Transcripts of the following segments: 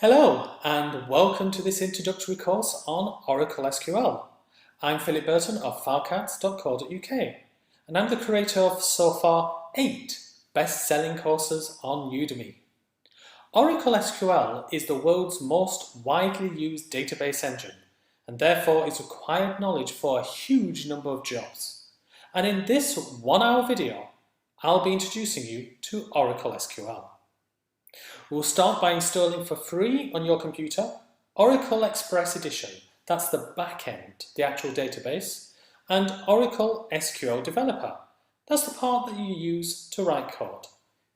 Hello and welcome to this introductory course on Oracle SQL. I'm Philip Burton of filecats.co.uk and I'm the creator of so far 8 best-selling courses on Udemy. Oracle SQL is the world's most widely used database engine and therefore is required knowledge for a huge number of jobs. And in this 1-hour video, I'll be introducing you to Oracle SQL. We'll start by installing for free on your computer Oracle Express Edition, that's the backend, the actual database, and Oracle SQL Developer, that's the part that you use to write code.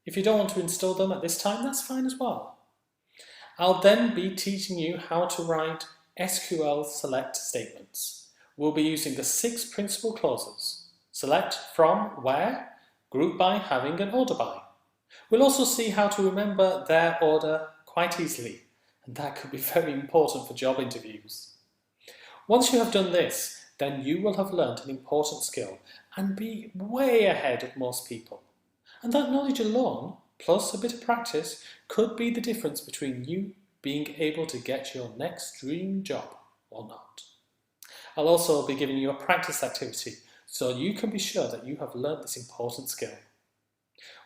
If you don't want to install them at this time, that's fine as well. I'll then be teaching you how to write SQL select statements. We'll be using the 6 principal clauses: select, from, where, group by, having, and order by. We'll also see how to remember their order quite easily, and that could be very important for job interviews. Once you have done this, then you will have learned an important skill and be way ahead of most people. And that knowledge alone, plus a bit of practice, could be the difference between you being able to get your next dream job or not. I'll also be giving you a practice activity so you can be sure that you have learned this important skill.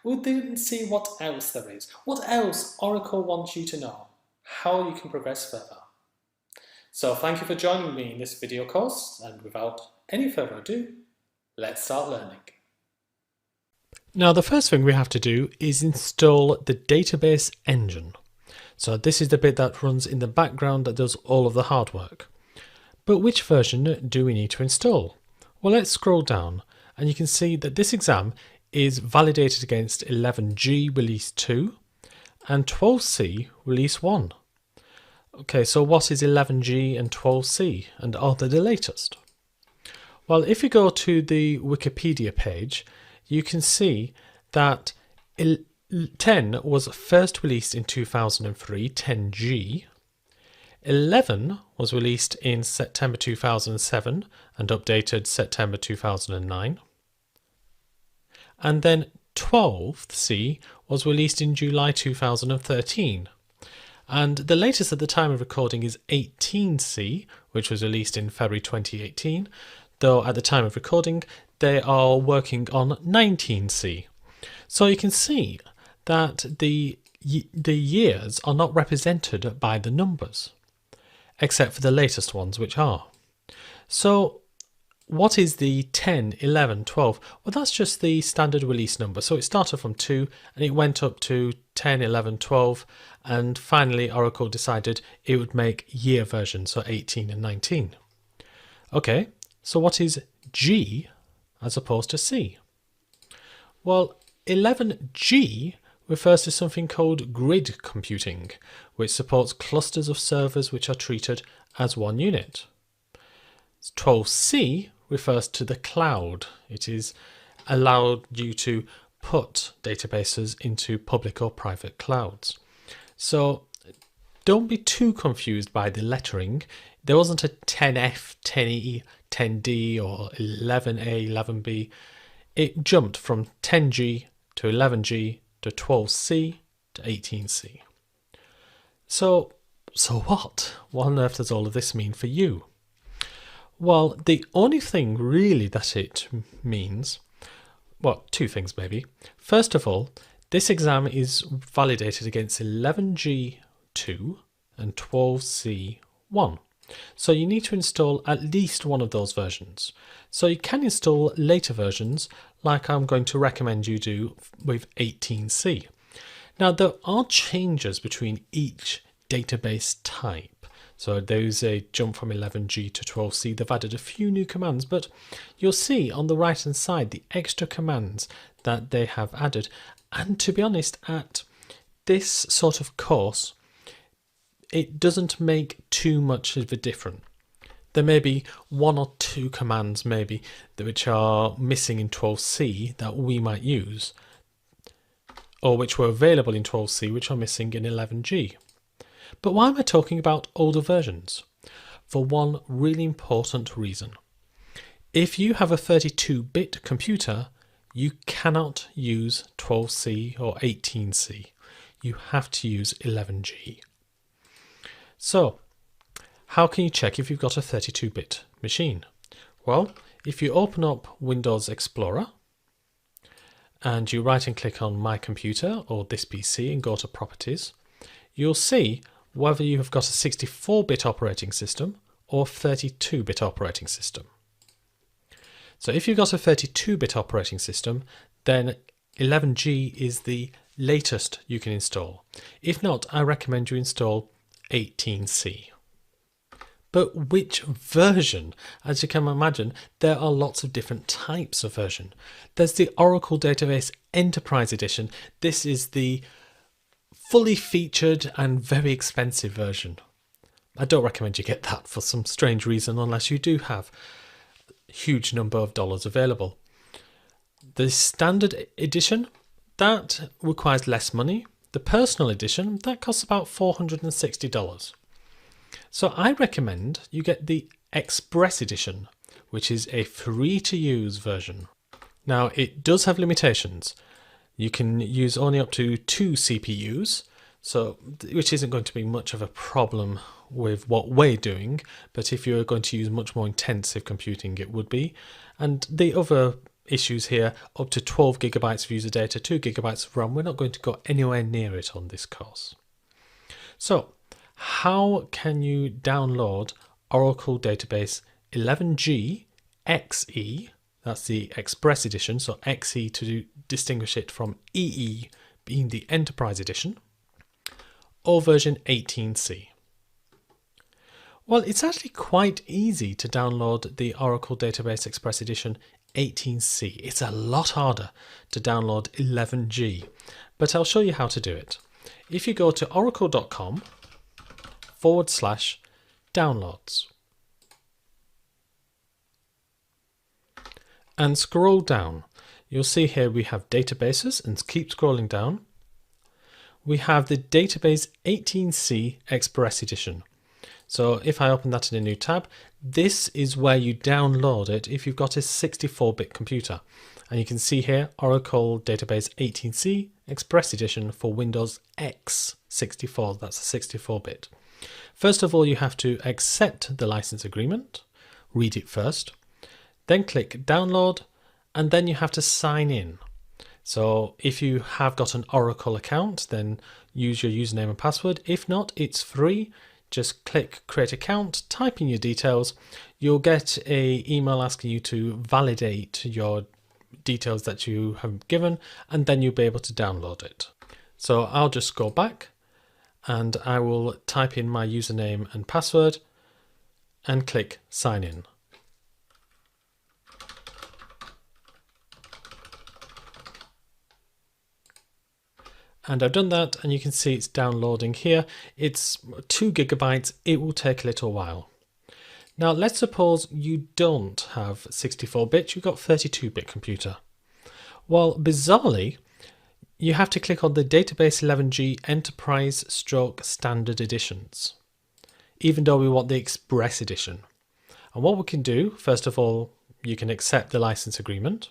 We'll then see what else there is, what else Oracle wants you to know, how you can progress further. So thank you for joining me in this video course, and without any further ado, let's start learning. Now the first thing we have to do is install the database engine. So this is the bit that runs in the background that does all of the hard work. But which version do we need to install? Well, let's scroll down and you can see that this exam is validated against 11G release 2 and 12C release 1. Okay, so what is 11G and 12C, and are they the latest? Well, if you go to the Wikipedia page, you can see that 10 was first released in 2003, 10G. 11 was released in September 2007 and updated September 2009. And then 12C was released in July 2013. And the latest at the time of recording is 18C, which was released in February 2018, though at the time of recording they are working on 19C. So you can see that the years are not represented by the numbers, except for the latest ones, which are. So what is the 10, 11, 12? Well, that's just the standard release number. So it started from 2 and it went up to 10, 11, 12. And finally, Oracle decided it would make year versions, so 18 and 19. Okay, so what is G as opposed to C? Well, 11G refers to something called grid computing, which supports clusters of servers which are treated as one unit. 12C refers to the cloud. It is allowed you to put databases into public or private clouds. So don't be too confused by the lettering. There wasn't a 10F, 10E, 10D or 11A, 11B. It jumped from 10G to 11G to 12C to 18C. So what? What on earth does all of this mean for you? Well, the only thing really that it means, well, 2 things maybe. First of all, this exam is validated against 11G2 and 12C1. So you need to install at least one of those versions. So you can install later versions like I'm going to recommend you do with 18C. Now there are changes between each database type. So there's a jump from 11G to 12C. They've added a few new commands, but you'll see on the right hand side the extra commands that they have added. And to be honest, at this sort of course, it doesn't make too much of a difference. There may be 1 or 2 commands maybe which are missing in 12C that we might use, or which were available in 12C which are missing in 11G. But why am I talking about older versions? For one really important reason. If you have a 32-bit computer, you cannot use 12C or 18C. You have to use 11G. So, how can you check if you've got a 32-bit machine? Well, if you open up Windows Explorer and you right and click on My Computer or This PC and go to Properties, you'll see whether you have got a 64-bit operating system or 32-bit operating system. So if you've got a 32-bit operating system, then 11G is the latest you can install. If not, I recommend you install 18C. But which version? As you can imagine, there are lots of different types of version. There's the Oracle Database Enterprise Edition. This is the fully featured and very expensive version. I don't recommend you get that for some strange reason unless you do have a huge number of dollars available. The standard edition, that requires less money. The personal edition, that costs about $460. So I recommend you get the Express edition, which is a free to use version. Now it does have limitations. You can use only up to 2 CPUs, which isn't going to be much of a problem with what we're doing, but if you're going to use much more intensive computing it would be. And the other issues here, up to 12 gigabytes of user data, 2 gigabytes of RAM, we're not going to go anywhere near it on this course. So how can you download Oracle Database 11G XE? That's the Express edition, so XE to distinguish it from EE being the Enterprise edition, or version 18C. Well, it's actually quite easy to download the Oracle Database Express edition 18C. It's a lot harder to download 11G, but I'll show you how to do it. If you go to oracle.com/downloads and scroll down, you'll see here we have databases, and keep scrolling down. We have the Database 18C Express Edition. So if I open that in a new tab, this is where you download it if you've got a 64-bit computer. And you can see here Oracle Database 18C Express Edition for Windows X64, that's a 64-bit. First of all, you have to accept the license agreement, read it first, then click download, and then you have to sign in. So if you have got an Oracle account, then use your username and password. If not, it's free. Just click create account, type in your details. You'll get an email asking you to validate your details that you have given, and then you'll be able to download it. So I'll just go back and I will type in my username and password and click sign in. And I've done that, and you can see it's downloading here. It's 2 gigabytes. It will take a little while. Now let's suppose you don't have 64-bit, you've got 32-bit computer. Well, bizarrely, you have to click on the Database 11G Enterprise / Standard Editions, even though we want the Express Edition. And what we can do, first of all, you can accept the license agreement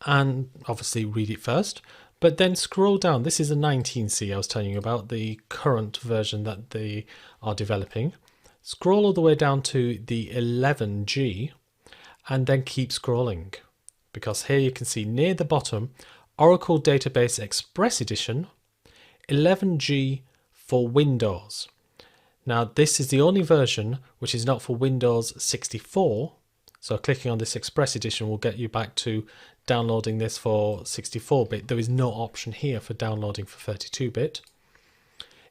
and obviously read it first. But then scroll down. This is a 19C I was telling you about, the current version that they are developing. Scroll all the way down to the 11G and then keep scrolling, because here you can see near the bottom Oracle Database Express Edition 11G for Windows. Now this is the only version which is not for Windows 64, so clicking on this Express Edition will get you back to downloading this for 64-bit. There is no option here for downloading for 32-bit.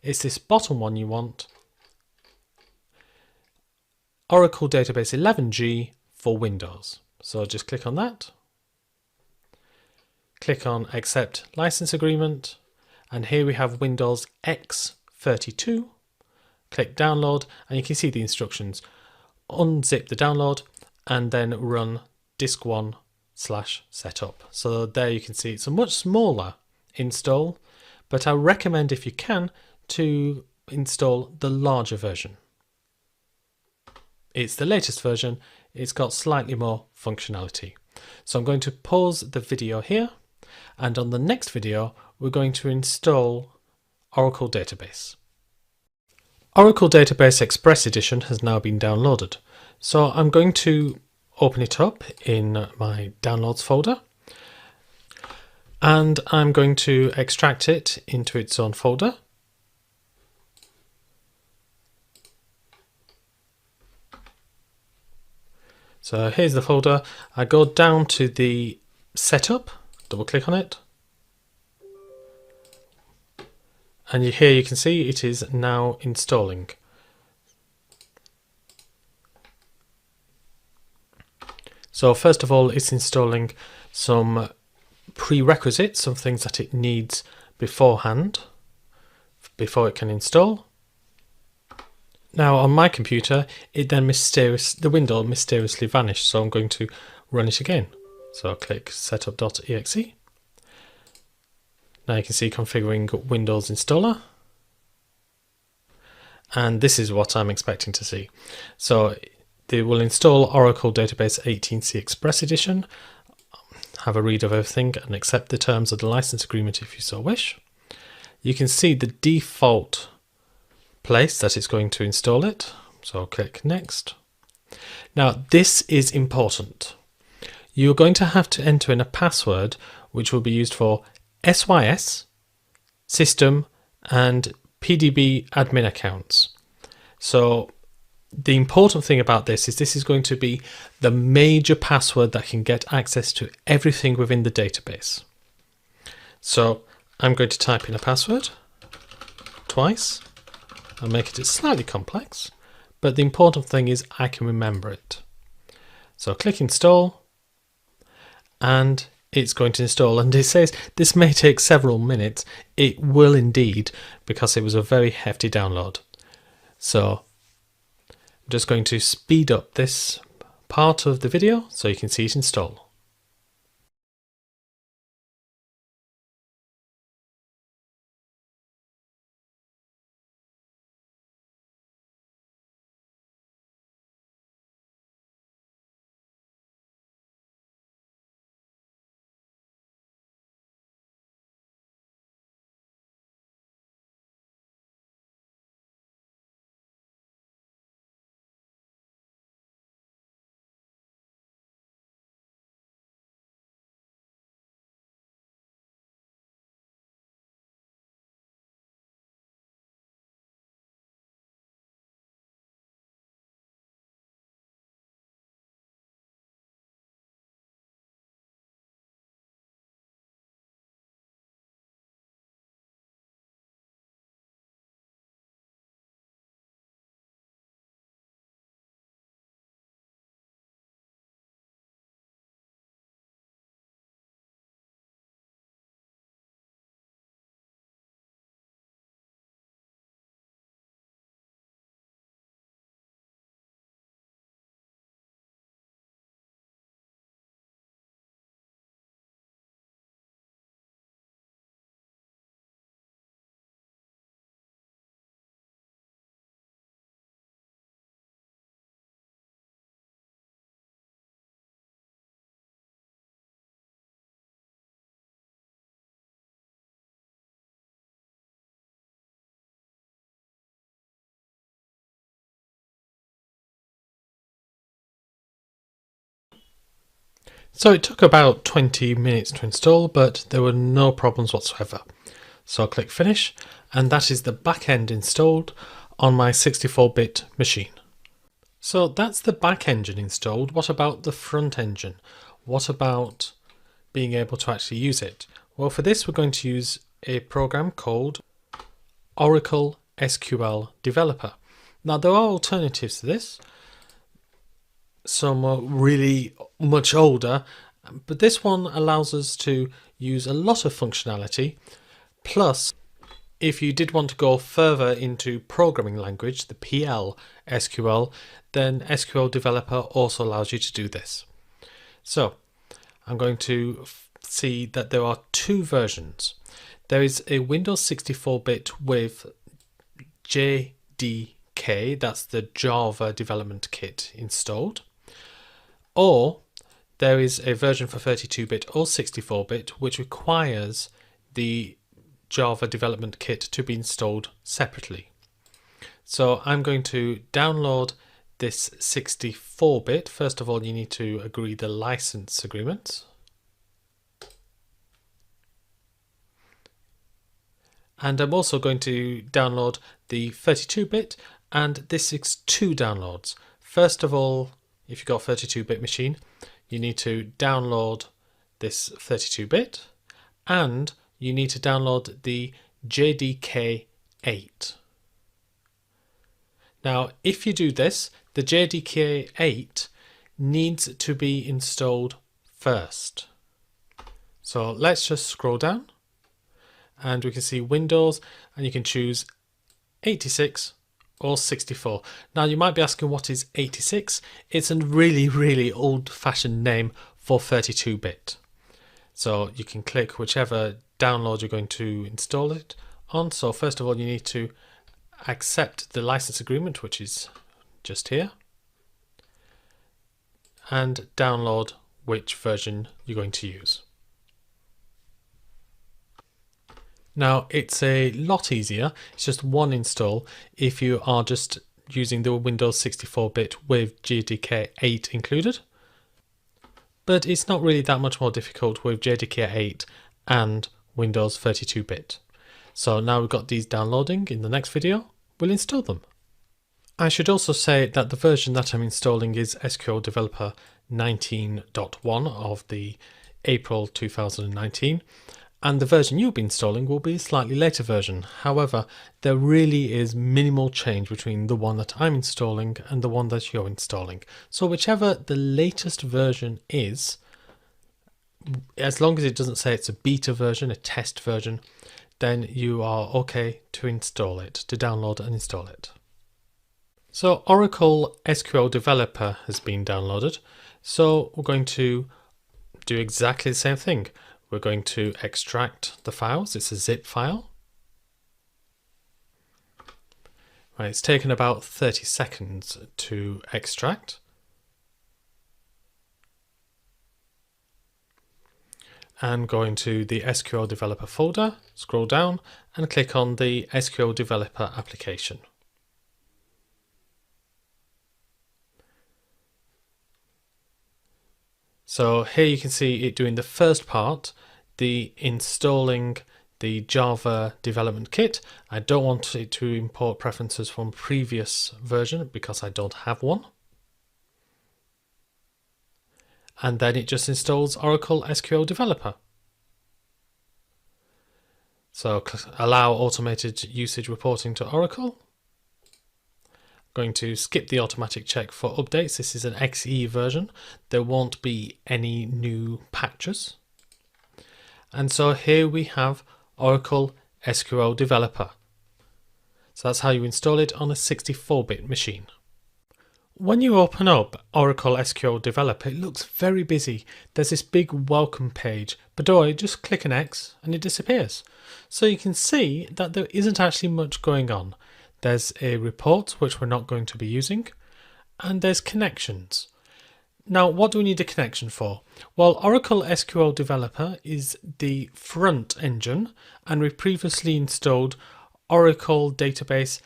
It's this bottom one you want, Oracle Database 11G for Windows. So just click on that, click on Accept License Agreement, and here we have Windows X32. Click Download, and you can see the instructions. Unzip the download and then run disk1/setup. So there you can see it's a much smaller install, but I recommend, if you can, to install the larger version. It's the latest version. It's got slightly more functionality. So I'm going to pause the video here, and on the next video we're going to install Oracle Database. Oracle Database Express Edition has now been downloaded. So I'm going to open it up in my Downloads folder. And I'm going to extract it into its own folder. So here's the folder. I go down to the setup, double click on it. And here you can see it is now installing. So first of all, it's installing some prerequisites, some things that it needs beforehand, before it can install. Now on my computer, it then the window mysteriously vanished, so I'm going to run it again. So I'll click setup.exe. Now you can see configuring Windows installer. And this is what I'm expecting to see. So they will install Oracle Database 18c Express Edition, have a read of everything and accept the terms of the license agreement if you so wish. You can see the default place that it's going to install it. So I'll click next. Now this is important. You're going to have to enter in a password which will be used for SYS, system and PDB admin accounts. So the important thing about this is going to be the major password that can get access to everything within the database. So I'm going to type in a password twice. I'll make it slightly complex, but the important thing is I can remember it. So click install and it's going to install, and it says this may take several minutes. It will indeed, because it was a very hefty download. So I'm just going to speed up this part of the video so you can see it install. So it took about 20 minutes to install, but there were no problems whatsoever. So I'll click finish, and that is the backend installed on my 64-bit machine. So that's the back engine installed. What about the front engine? What about being able to actually use it? Well, for this we're going to use a program called Oracle SQL Developer. Now there are alternatives to this. Some are really much older, but this one allows us to use a lot of functionality. Plus, if you did want to go further into programming language, the PL SQL, then SQL Developer also allows you to do this. So I'm going to see that there are two versions. There is a Windows 64-bit with JDK, that's the Java Development Kit, installed. Or there is a version for 32-bit or 64-bit which requires the Java Development Kit to be installed separately. So I'm going to download this 64-bit. First of all, you need to agree the license agreement. And I'm also going to download the 32-bit, and this is 2 downloads. First of all, if you've got a 32-bit machine, you need to download this 32-bit, and you need to download the JDK 8. Now, if you do this, the JDK 8 needs to be installed first. So let's just scroll down, and we can see Windows, and you can choose 86 or 64. Now you might be asking, what is 86? It's a really old-fashioned name for 32-bit. So you can click whichever download you're going to install it on. So first of all, you need to accept the license agreement, which is just here, and download which version you're going to use. Now it's a lot easier, it's just one install if you are just using the Windows 64-bit with JDK 8 included, but it's not really that much more difficult with JDK 8 and Windows 32-bit. So now we've got these downloading. In the next video we'll install them. I should also say that the version that I'm installing is SQL Developer 19.1 of the April 2019. And the version you'll be installing will be a slightly later version. However, there really is minimal change between the one that I'm installing and the one that you're installing. So whichever the latest version is, as long as it doesn't say it's a beta version, a test version, then you are okay to install it, to download and install it. So Oracle SQL Developer has been downloaded. So we're going to do exactly the same thing. We're going to extract the files. It's a zip file. Right, it's taken about 30 seconds to extract. And go into the SQL Developer folder, scroll down and click on the SQL Developer application. So here you can see it doing the first part, the installing the Java development kit. I don't want it to import preferences from previous version because I don't have one. And then it just installs Oracle SQL Developer. So allow automated usage reporting to Oracle. Going to skip the automatic check for updates. This is an XE version. There won't be any new patches. And so here we have Oracle SQL Developer. So that's how you install it on a 64-bit machine. When you open up Oracle SQL Developer, it looks very busy. There's this big welcome page, but just click an X and it disappears. So you can see that there isn't actually much going on. There's a report, which we're not going to be using, and there's connections. Now, what do we need a connection for? Well, Oracle SQL Developer is the front engine, and we previously installed Oracle Database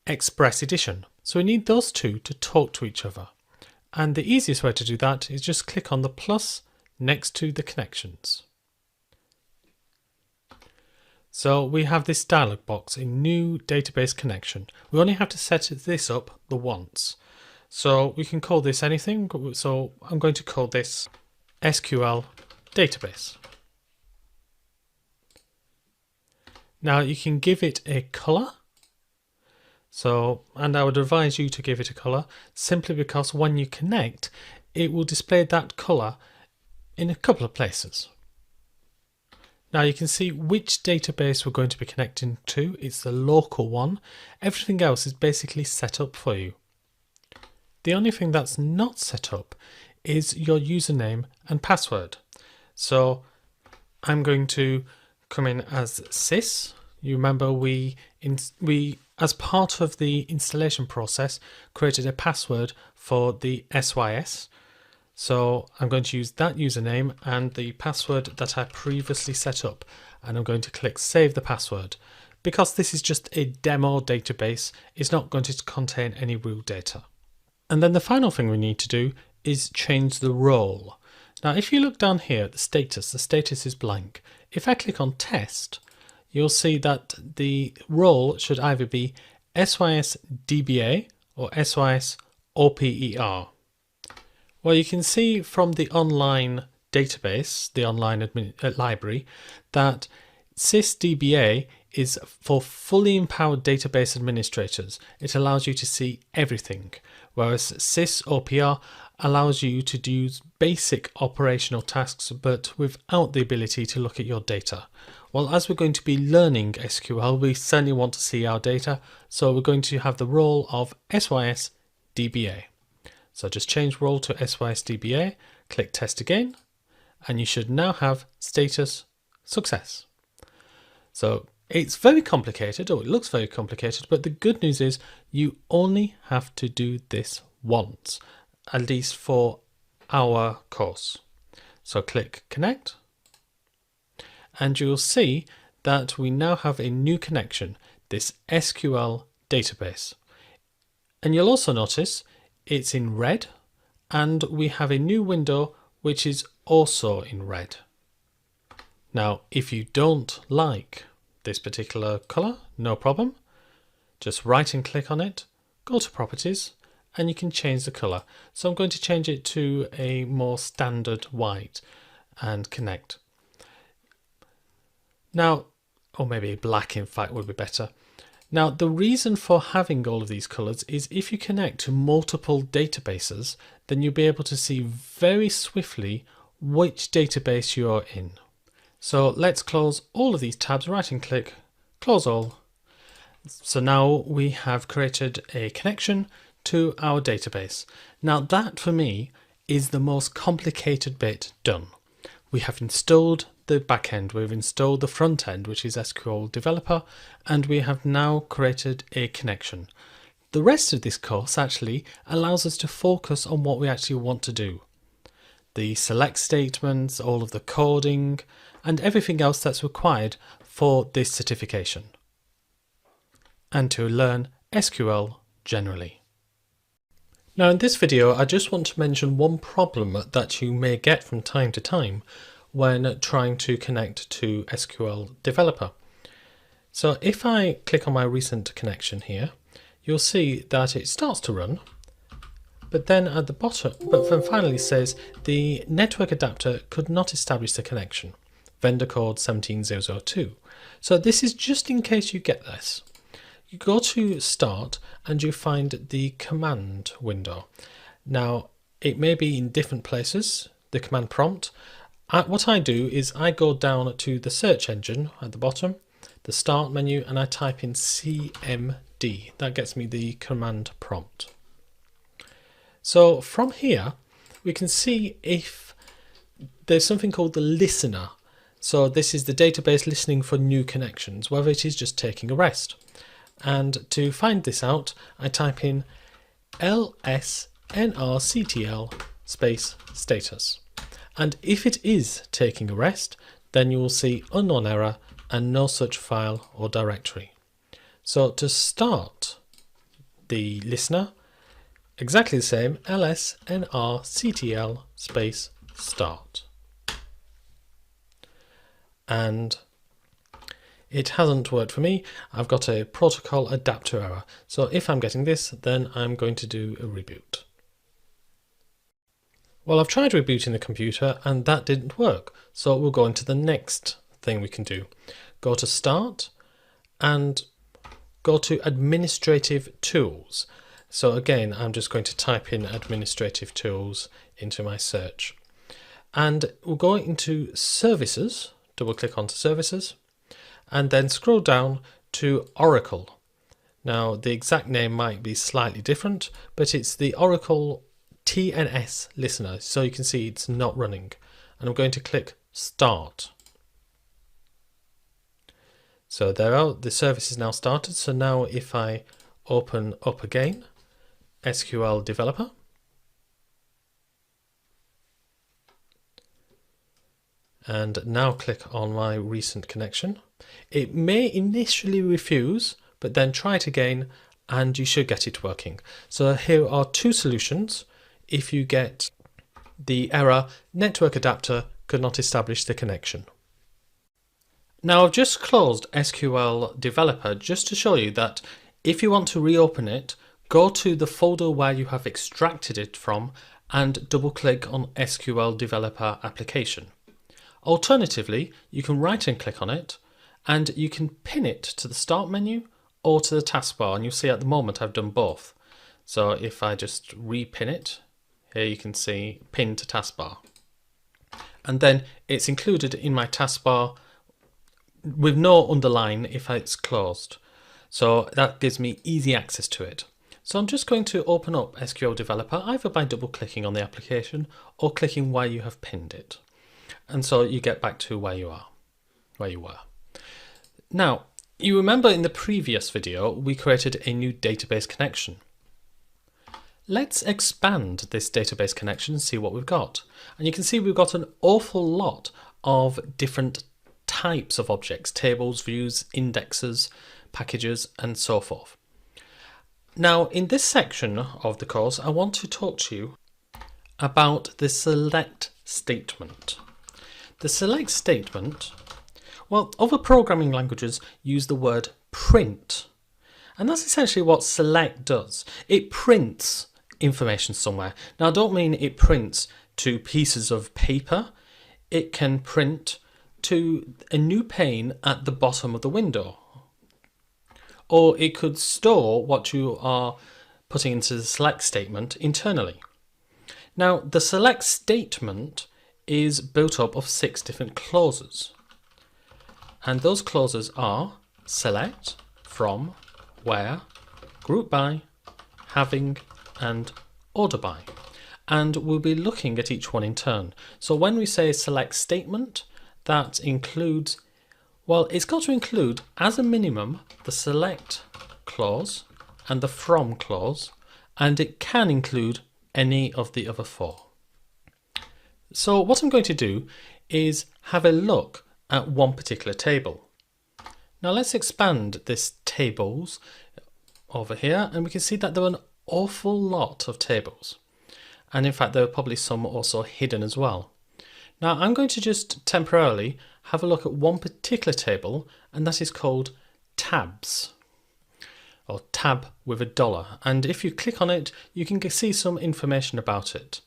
Express Edition. So we need those two to talk to each other. And the easiest way to do that is just click on the plus next to the connections. So we have this dialog box, a new database connection. We only have to set this up the once. So we can call this anything. So I'm going to call this SQL database. Now you can give it a color. And I would advise you to give it a color simply because when you connect, it will display that color in a couple of places. Now you can see which database we're going to be connecting to. It's the local one. Everything else is basically set up for you. The only thing that's not set up is your username and password. So I'm going to come in as sys. You remember we as part of the installation process created a password for the SYS. So I'm going to use that username and the password that I previously set up, and I'm going to click save the password. because this is just a demo database, it's not going to contain any real data. And then the final thing we need to do is change the role. Now, if you look down here at the status is blank. If I click on test, you'll see that the role should either be SYS DBA or SYS OPER. Well, you can see from the online database, the online library, that SysDBA is for fully empowered database administrators. It allows you to see everything, whereas SysOPR allows you to do basic operational tasks but without the ability to look at your data. Well, as we're going to be learning SQL, we certainly want to see our data, so we're going to have the role of SYS DBA. So just change role to SYS DBA, click test again, and you should now have status success. So it's very complicated, or it looks very complicated, but the good news is you only have to do this once, at least for our course. So click connect, and you'll see that we now have a new connection, this SQL database. And you'll also notice it's in red, and we have a new window which is also in red. Now, if you don't like this particular color, no problem. Just right and click on it, go to properties, and you can change the color. So I'm going to change it to a more standard white and connect. Now, or maybe black in fact would be better. Now, the reason for having all of these colors is if you connect to multiple databases, then you'll be able to see very swiftly which database you're in. So let's close all of these tabs, right and click, close all. So now we have created a connection to our database. Now that for me is the most complicated bit done. We have installed the backend, we've installed the front end, which is SQL Developer, and we have now created a connection. The rest of this course actually allows us to focus on what we actually want to do. The select statements, all of the coding, and everything else that's required for this certification. And to learn SQL generally. Now in this video, I just want to mention one problem that you may get from time to time when trying to connect to SQL Developer. So if I click on my recent connection here, you'll see that it starts to run, but then at the bottom, then finally says the network adapter could not establish the connection. Vendor code 17002. So this is just in case you get this. You go to start and you find the command window. Now it may be in different places, the command prompt. What I do is I go down to the search engine at the bottom, the start menu, and I type in CMD. That gets me the command prompt. So from here, we can see if there's something called the listener. So this is the database listening for new connections, whether it is just taking a rest. And to find this out, I type in lsnrctl space status. And if it is taking a rest, then you will see unknown error and no such file or directory. So to start the listener, exactly the same, lsnrctl space start. And it hasn't worked for me. I've got a protocol adapter error. So if I'm getting this, then I'm going to do a reboot. Well, I've tried rebooting the computer and that didn't work. So we'll go into the next thing we can do. Go to Start and go to Administrative Tools. So again, I'm just going to type in Administrative Tools into my search. And we'll go into Services, double click onto Services, and then scroll down to Oracle. Now, the exact name might be slightly different, but it's the Oracle TNS listener, so you can see it's not running. And I'm going to click Start. So the service is now started. So now if I open up again, SQL Developer, and now click on my recent connection. It may initially refuse, but then try it again and you should get it working. So here are two solutions if you get the error network adapter could not establish the connection. Now I've just closed SQL Developer just to show you that if you want to reopen it, go to the folder where you have extracted it from and double click on SQL Developer application. Alternatively, you can right and click on it and you can pin it to the start menu or to the taskbar, and you'll see at the moment I've done both. So if I just repin it, here you can see pin to taskbar. And then it's included in my taskbar with no underline if it's closed. So that gives me easy access to it. So I'm just going to open up SQL Developer either by double clicking on the application or clicking where you have pinned it. And so you get back to where you were. Now, you remember in the previous video, we created a new database connection. Let's expand this database connection and see what we've got. And you can see we've got an awful lot of different types of objects, tables, views, indexes, packages, and so forth. Now, in this section of the course, I want to talk to you about the select statement. The select statement, well, other programming languages use the word print, and that's essentially what select does. It prints information somewhere. Now, I don't mean it prints to pieces of paper. It can print to a new pane at the bottom of the window. Or it could store what you are putting into the select statement internally. Now, the select statement is built up of 6 different clauses. And those clauses are select, from, where, group by, having, and order by. And we'll be looking at each one in turn. So when we say select statement, that includes, well, it's got to include, as a minimum, the select clause and the from clause, and it can include any of the other 4. So what I'm going to do is have a look at one particular table. Now let's expand this tables over here, and we can see that there are an awful lot of tables. And in fact, there are probably some also hidden as well. Now I'm going to just temporarily have a look at one particular table, and that is called tabs, or tab with a $. And if you click on it, you can see some information about it.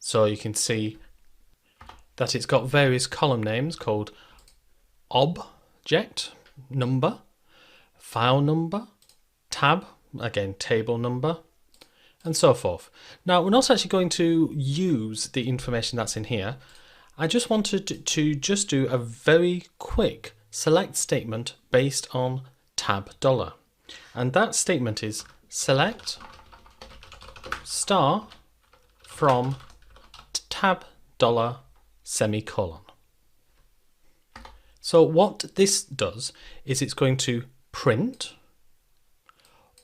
So you can see that it's got various column names called object, number, file number, tab, again table number, and so forth. Now we're not actually going to use the information that's in here. I just wanted to just do a very quick select statement based on tab $. And that statement is select star from tab $, semicolon. So what this does is it's going to print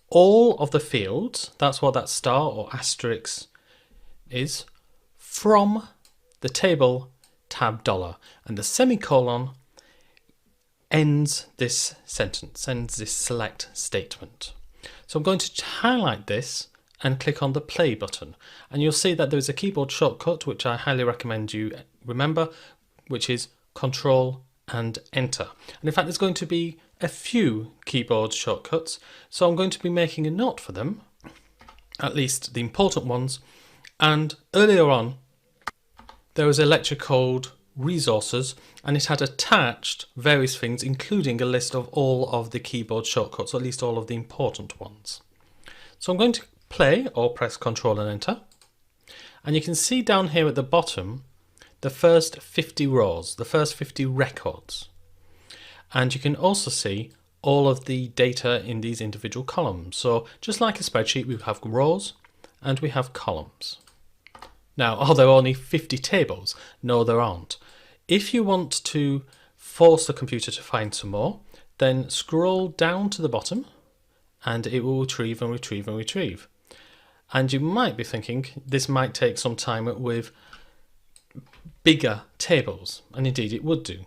all of the fields, that's what that star or asterisk is, from the table tab $, and the semicolon ends this sentence, ends this select statement. So I'm going to highlight this and click on the play button, and you'll see that there's a keyboard shortcut which I highly recommend you remember, which is Control and Enter. And in fact there's going to be a few keyboard shortcuts, so I'm going to be making a note for them, at least the important ones. And earlier on there was a lecture called Resources, and it had attached various things, including a list of all of the keyboard shortcuts, or at least all of the important ones. So I'm going to play or press Control and Enter, and you can see down here at the bottom the first 50 rows, the first 50 records, and you can also see all of the data in these individual columns. So just like a spreadsheet, we have rows and we have columns. Now, are there only 50 tables? No, there aren't. If you want to force the computer to find some more, then scroll down to the bottom and it will retrieve and retrieve and retrieve. And you might be thinking this might take some time with bigger tables, and indeed it would do.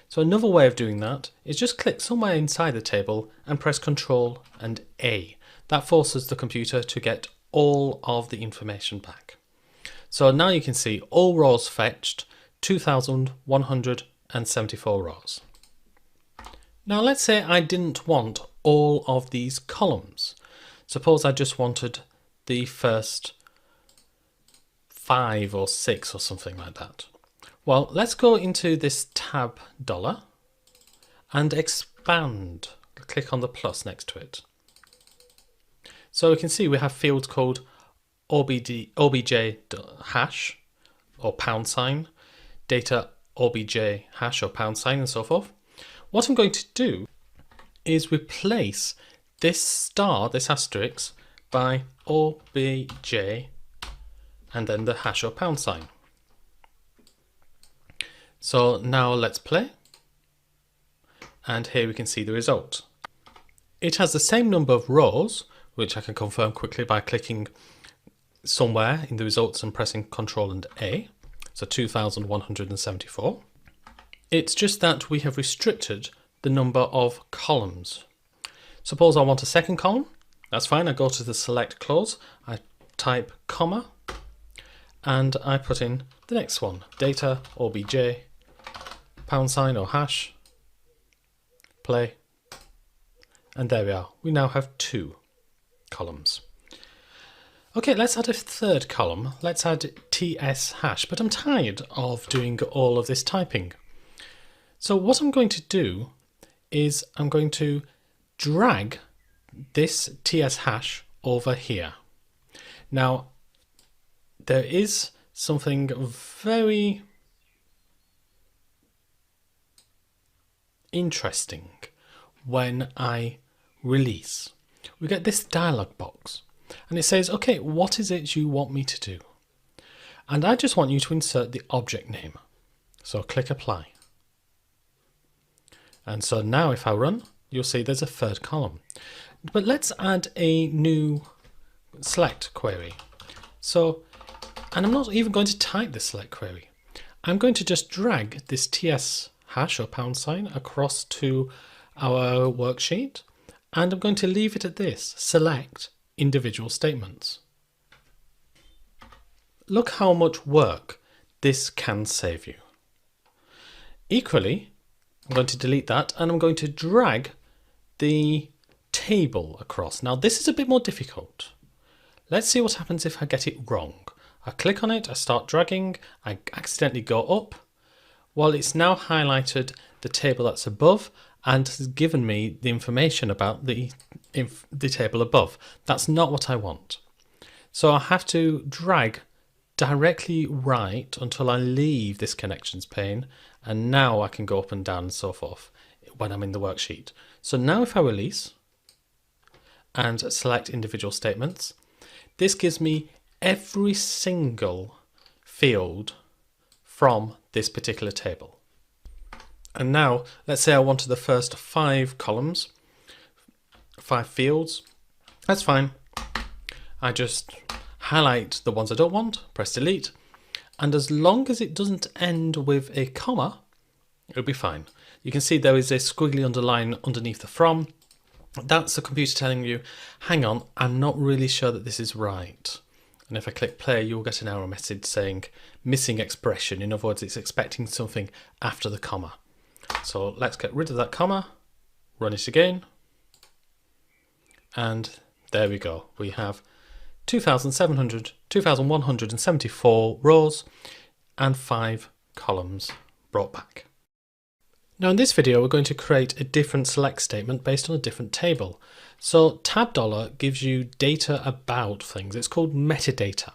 So another way of doing that is just click somewhere inside the table and press Ctrl and A. That forces the computer to get all of the information back. So now you can see all rows fetched, 2,174 rows. Now let's say I didn't want all of these columns. Suppose I just wanted the first 5 or 6 or something like that. Well, let's go into this tab dollar and expand. Click on the plus next to it. So we can see we have fields called obj hash or pound sign, data obj hash or pound sign, and so forth. What I'm going to do is replace this star, this asterisk, by obj and then the hash or pound sign. So now let's play, and here we can see the result. It has the same number of rows, which I can confirm quickly by clicking somewhere in the results and pressing Ctrl and A, so 2,174. It's just that we have restricted the number of columns. Suppose I want a second column, that's fine. I go to the select clause, I type comma, and I put in the next one, data obj pound sign or hash, play, and there we are. We now have 2 columns. Okay, let's add a third column. Let's add ts hash, but I'm tired of doing all of this typing. So what I'm going to do is I'm going to drag this ts hash over here. Now, there is something very interesting when I release. We get this dialog box and it says, okay, what is it you want me to do? And I just want you to insert the object name. So click apply. And so now if I run, you'll see there's a third column. But let's add a new select query. So, and I'm not even going to type the select query. I'm going to just drag this ts hash or pound sign across to our worksheet, and I'm going to leave it at this, select individual statements. Look how much work this can save you. Equally, I'm going to delete that and I'm going to drag the table across. Now this is a bit more difficult. Let's see what happens if I get it wrong. I click on it, I start dragging, I accidentally go up. Well, it's now highlighted the table that's above and has given me the information about the table above. That's not what I want. So I have to drag directly right until I leave this connections pane, and now I can go up and down and so forth when I'm in the worksheet. So now if I release and select individual statements, this gives me every single field from this particular table. And now let's say I wanted the first 5 columns, 5 fields. That's fine. I just highlight the ones I don't want, press delete, and as long as it doesn't end with a comma, it'll be fine. You can see there is a squiggly underline underneath the from. That's the computer telling you, hang on, I'm not really sure that this is right. And if I click play, you'll get an error message saying missing expression. In other words, it's expecting something after the comma. So let's get rid of that comma, run it again, and there we go. We have 2,174 rows and 5 columns brought back. Now in this video, we're going to create a different select statement based on a different table. So tab dollar gives you data about things. It's called metadata.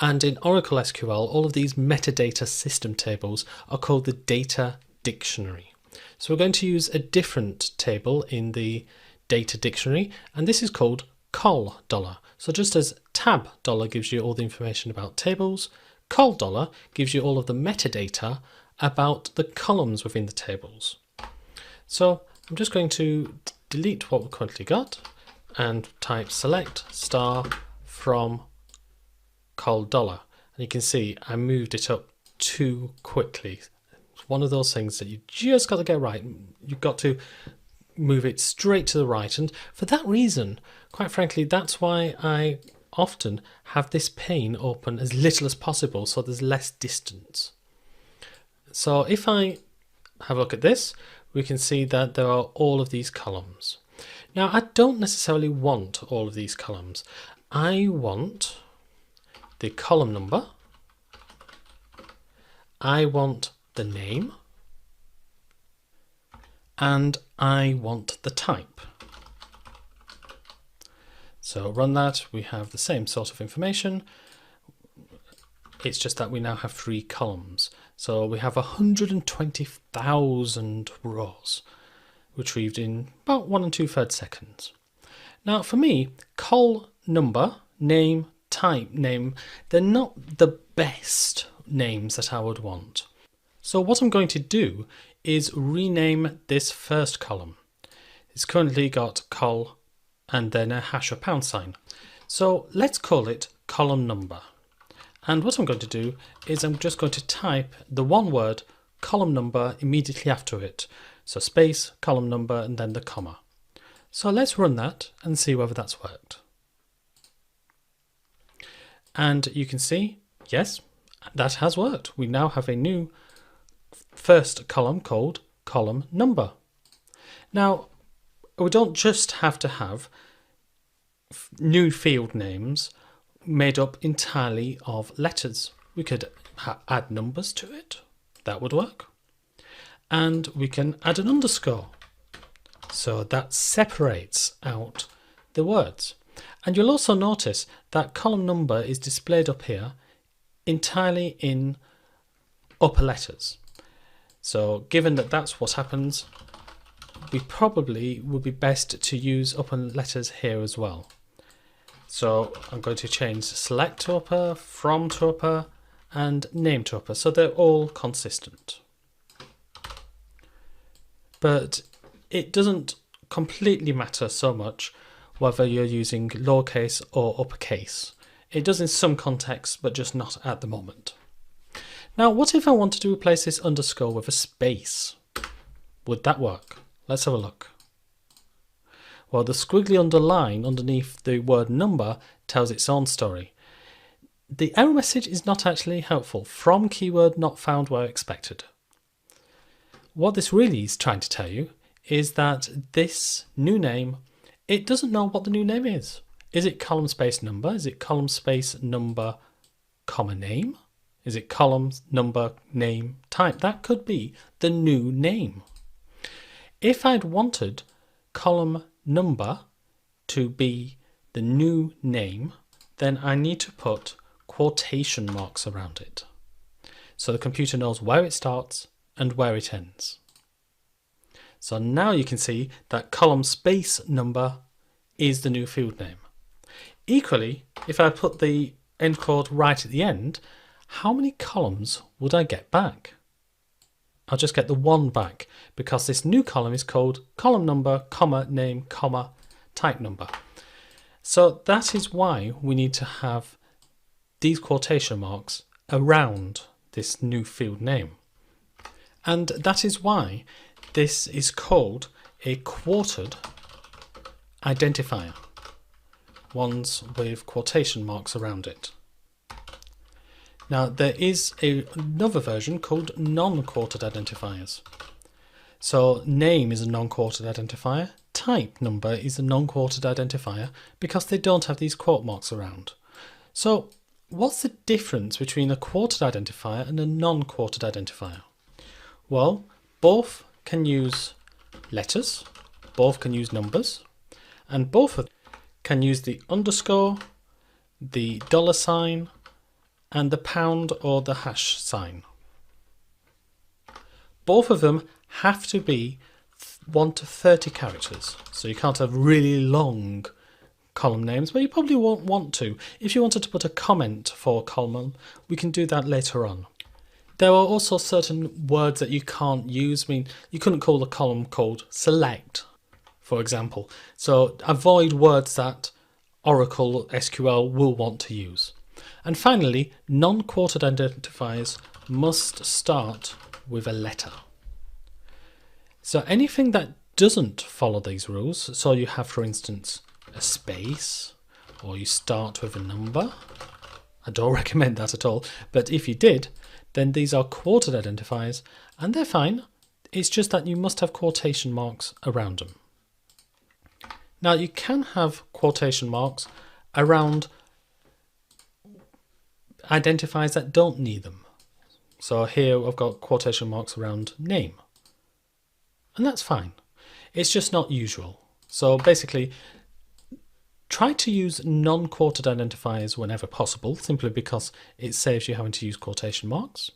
And in Oracle SQL, all of these metadata system tables are called the data dictionary. So we're going to use a different table in the data dictionary, and this is called col dollar. So just as tab dollar gives you all the information about tables, col dollar gives you all of the metadata about the columns within the tables. So I'm just going to delete what we've currently got and type select star from col dollar. And you can see I moved it up too quickly. It's one of those things that you just got to get right. You've got to move it straight to the right. And for that reason, quite frankly, that's why I often have this pane open as little as possible so there's less distance. So if I have a look at this, we can see that there are all of these columns. Now, I don't necessarily want all of these columns. I want the column number, I want the name, and I want the type. So run that, we have the same sort of information. It's just that we now have 3 columns. So we have 120,000 rows retrieved in about 1 2/3 seconds. Now for me, col number, name, type, name, they're not the best names that I would want. So what I'm going to do is rename this first column. It's currently got col and then a hash or pound sign. So let's call it column number. And what I'm going to do is I'm just going to type the one word column number immediately after it. So space, column number, and then the comma. So let's run that and see whether that's worked. And you can see, yes, that has worked. We now have a new first column called column number. Now, we don't just have to have new field names made up entirely of letters. We could add numbers to it. That would work. And we can add an underscore. So that separates out the words. And you'll also notice that column number is displayed up here entirely in upper letters. So given that that's what happens, we probably would be best to use upper letters here as well. So I'm going to change select to upper, from to upper, and name to upper, so they're all consistent. But it doesn't completely matter so much whether you're using lowercase or uppercase. It does in some contexts, but just not at the moment. Now, what if I wanted to replace this underscore with a space? Would that work? Let's have a look. Well, the squiggly underline underneath the word number tells its own story. The error message is not actually helpful. From keyword not found where expected. What this really is trying to tell you is that this new name, it doesn't know what the new name is. Is it column space number? Is it column space number, comma name? Is it column number, name, type? That could be the new name. If I'd wanted column number to be the new name, then I need to put quotation marks around it. So the computer knows where it starts and where it ends. So now you can see that column space number is the new field name. Equally, if I put the end quote right at the end, how many columns would I get back? I'll just get the one back because this new column is called column number, comma, name, comma, type number. So that is why we need to have these quotation marks around this new field name. And that is why this is called a quartered identifier. Ones with quotation marks around it. Now there is another version called non-quartered identifiers. So name is a non-quartered identifier, type number is a non-quartered identifier because they don't have these quote marks around. So what's the difference between a quartered identifier and a non-quartered identifier? Well, both can use letters, both can use numbers, and both of them can use the underscore, the $sign, and the pound or the hash sign. Both of them have to be 1 to 30 characters, so you can't have really long column names, but you probably won't want to. If you wanted to put a comment for a column, we can do that later on. There are also certain words that you can't use. I mean, you couldn't call a column called select, for example. So avoid words that Oracle SQL will want to use. And finally, non-quartered identifiers must start with a letter. So anything that doesn't follow these rules, so you have, for instance, a space, or you start with a number, I don't recommend that at all, but if you did, then these are quoted identifiers, and they're fine. It's just that you must have quotation marks around them. Now you can have quotation marks around identifiers that don't need them. So here I've got quotation marks around name, and that's fine. It's just not usual. So basically, try to use non-quoted identifiers whenever possible, simply because it saves you having to use quotation marks.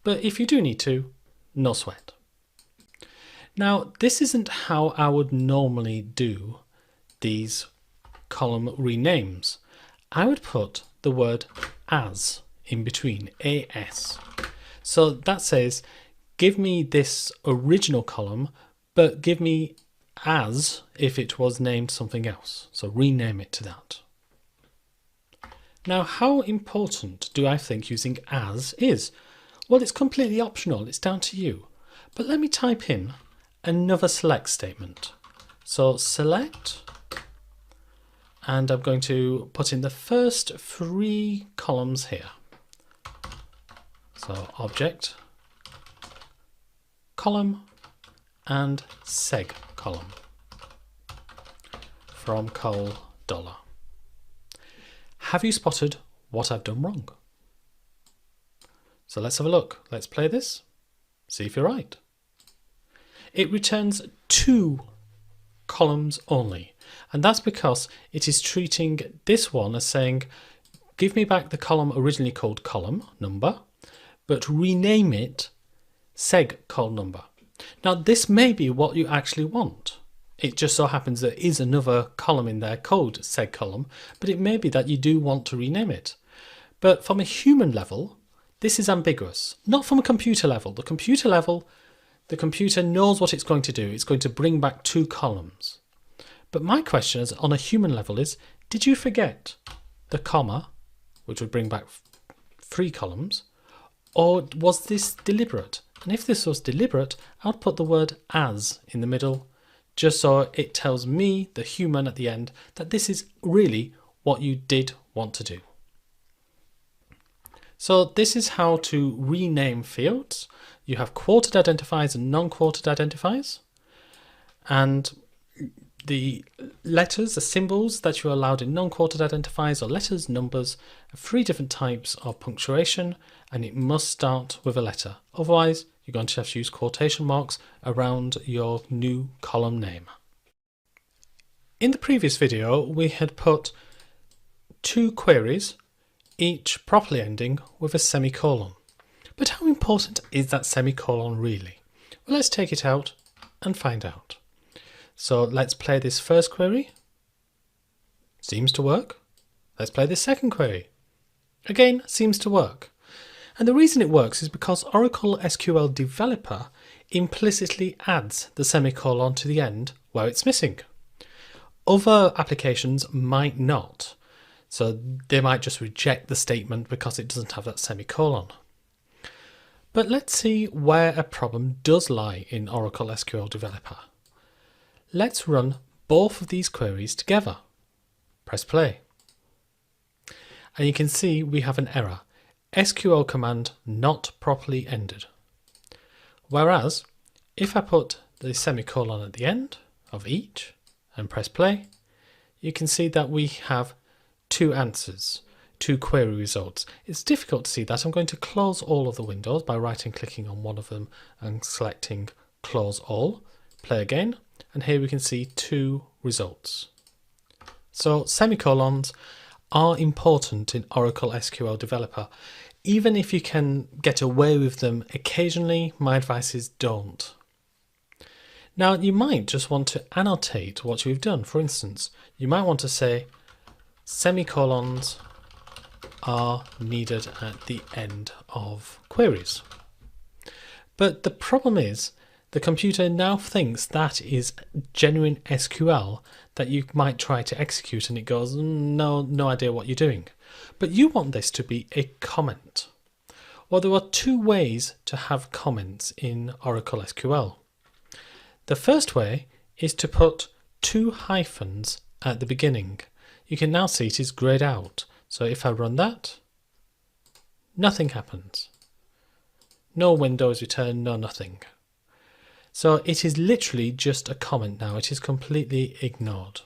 But if you do need to, no sweat. Now, this isn't how I would normally do these column renames. I would put the word as in between, AS. So that says, give me this original column, but give me as if it was named something else. So rename it to that. Now, how important do I think using as is? Well, it's completely optional. It's down to you. But let me type in another select statement. So select, and I'm going to put in the first 3 columns here. So object, column, and seg column from col $. Have you spotted what I've done wrong? So let's have a look. Let's play this. See if you're right. It returns 2 columns only, and that's because it is treating this one as saying, give me back the column originally called column number, but rename it seg col number. Now this may be what you actually want. It just so happens there is another column in there called seg column, but it may be that you do want to rename it. But from a human level, this is ambiguous. Not from a computer level. The computer knows what it's going to do. It's going to bring back 2 columns. But my question is, on a human level, is did you forget the comma, which would bring back 3 columns, or was this deliberate? And if this was deliberate, I'd put the word as in the middle, just so it tells me, the human at the end, that this is really what you did want to do. So this is how to rename fields. You have quoted identifiers and non-quoted identifiers. And the letters, the symbols that you're allowed in non-quoted identifiers are letters, numbers, 3 different types of punctuation, and it must start with a letter. Otherwise, you're going to have to use quotation marks around your new column name. In the previous video, we had put 2 queries, each properly ending with a semicolon. But how important is that semicolon really? Well, let's take it out and find out. So let's play this first query. Seems to work. Let's play this second query. Again, seems to work. And the reason it works is because Oracle SQL Developer implicitly adds the semicolon to the end where it's missing. Other applications might not. So they might just reject the statement because it doesn't have that semicolon. But let's see where a problem does lie in Oracle SQL Developer. Let's run both of these queries together. Press play. And you can see we have an error. SQL command not properly ended. Whereas, if I put the semicolon at the end of each and press play, you can see that we have 2 answers, 2 query results. It's difficult to see that. I'm going to close all of the windows by right and clicking on one of them and selecting close all. Play again, and here we can see 2 results. So semicolons are important in Oracle SQL Developer. Even if you can get away with them occasionally, my advice is don't. Now you might just want to annotate what you've done. For instance, you might want to say semicolons are needed at the end of queries. But the problem is the computer now thinks that is genuine SQL that you might try to execute, and it goes, no idea what you're doing. But you want this to be a comment. Well, there are two ways to have comments in Oracle SQL. The first way is to put two hyphens at the beginning. You can now see it is grayed out. So if I run that, nothing happens. No window is returned, no nothing. So it is literally just a comment now. It is completely ignored.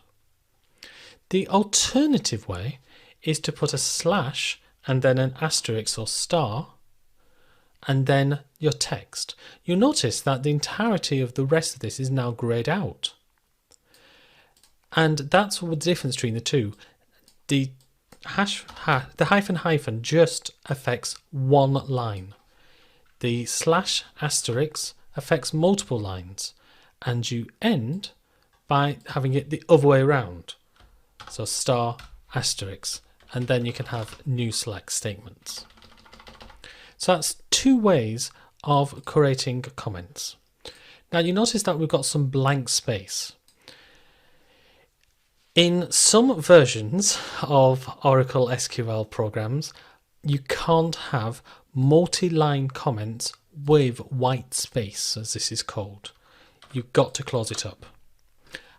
The alternative way is to put a slash and then an asterisk or star and then your text. You'll notice that the entirety of the rest of this is now grayed out. And that's the difference between the two. The hyphen just affects one line. The slash asterisk affects multiple lines, and you end by having it the other way around. So star asterisk, and then you can have new select statements. So that's two ways of creating comments. Now you notice that we've got some blank space. In some versions of Oracle SQL programs, you can't have multi-line comments with white space, as this is called. You've got to close it up.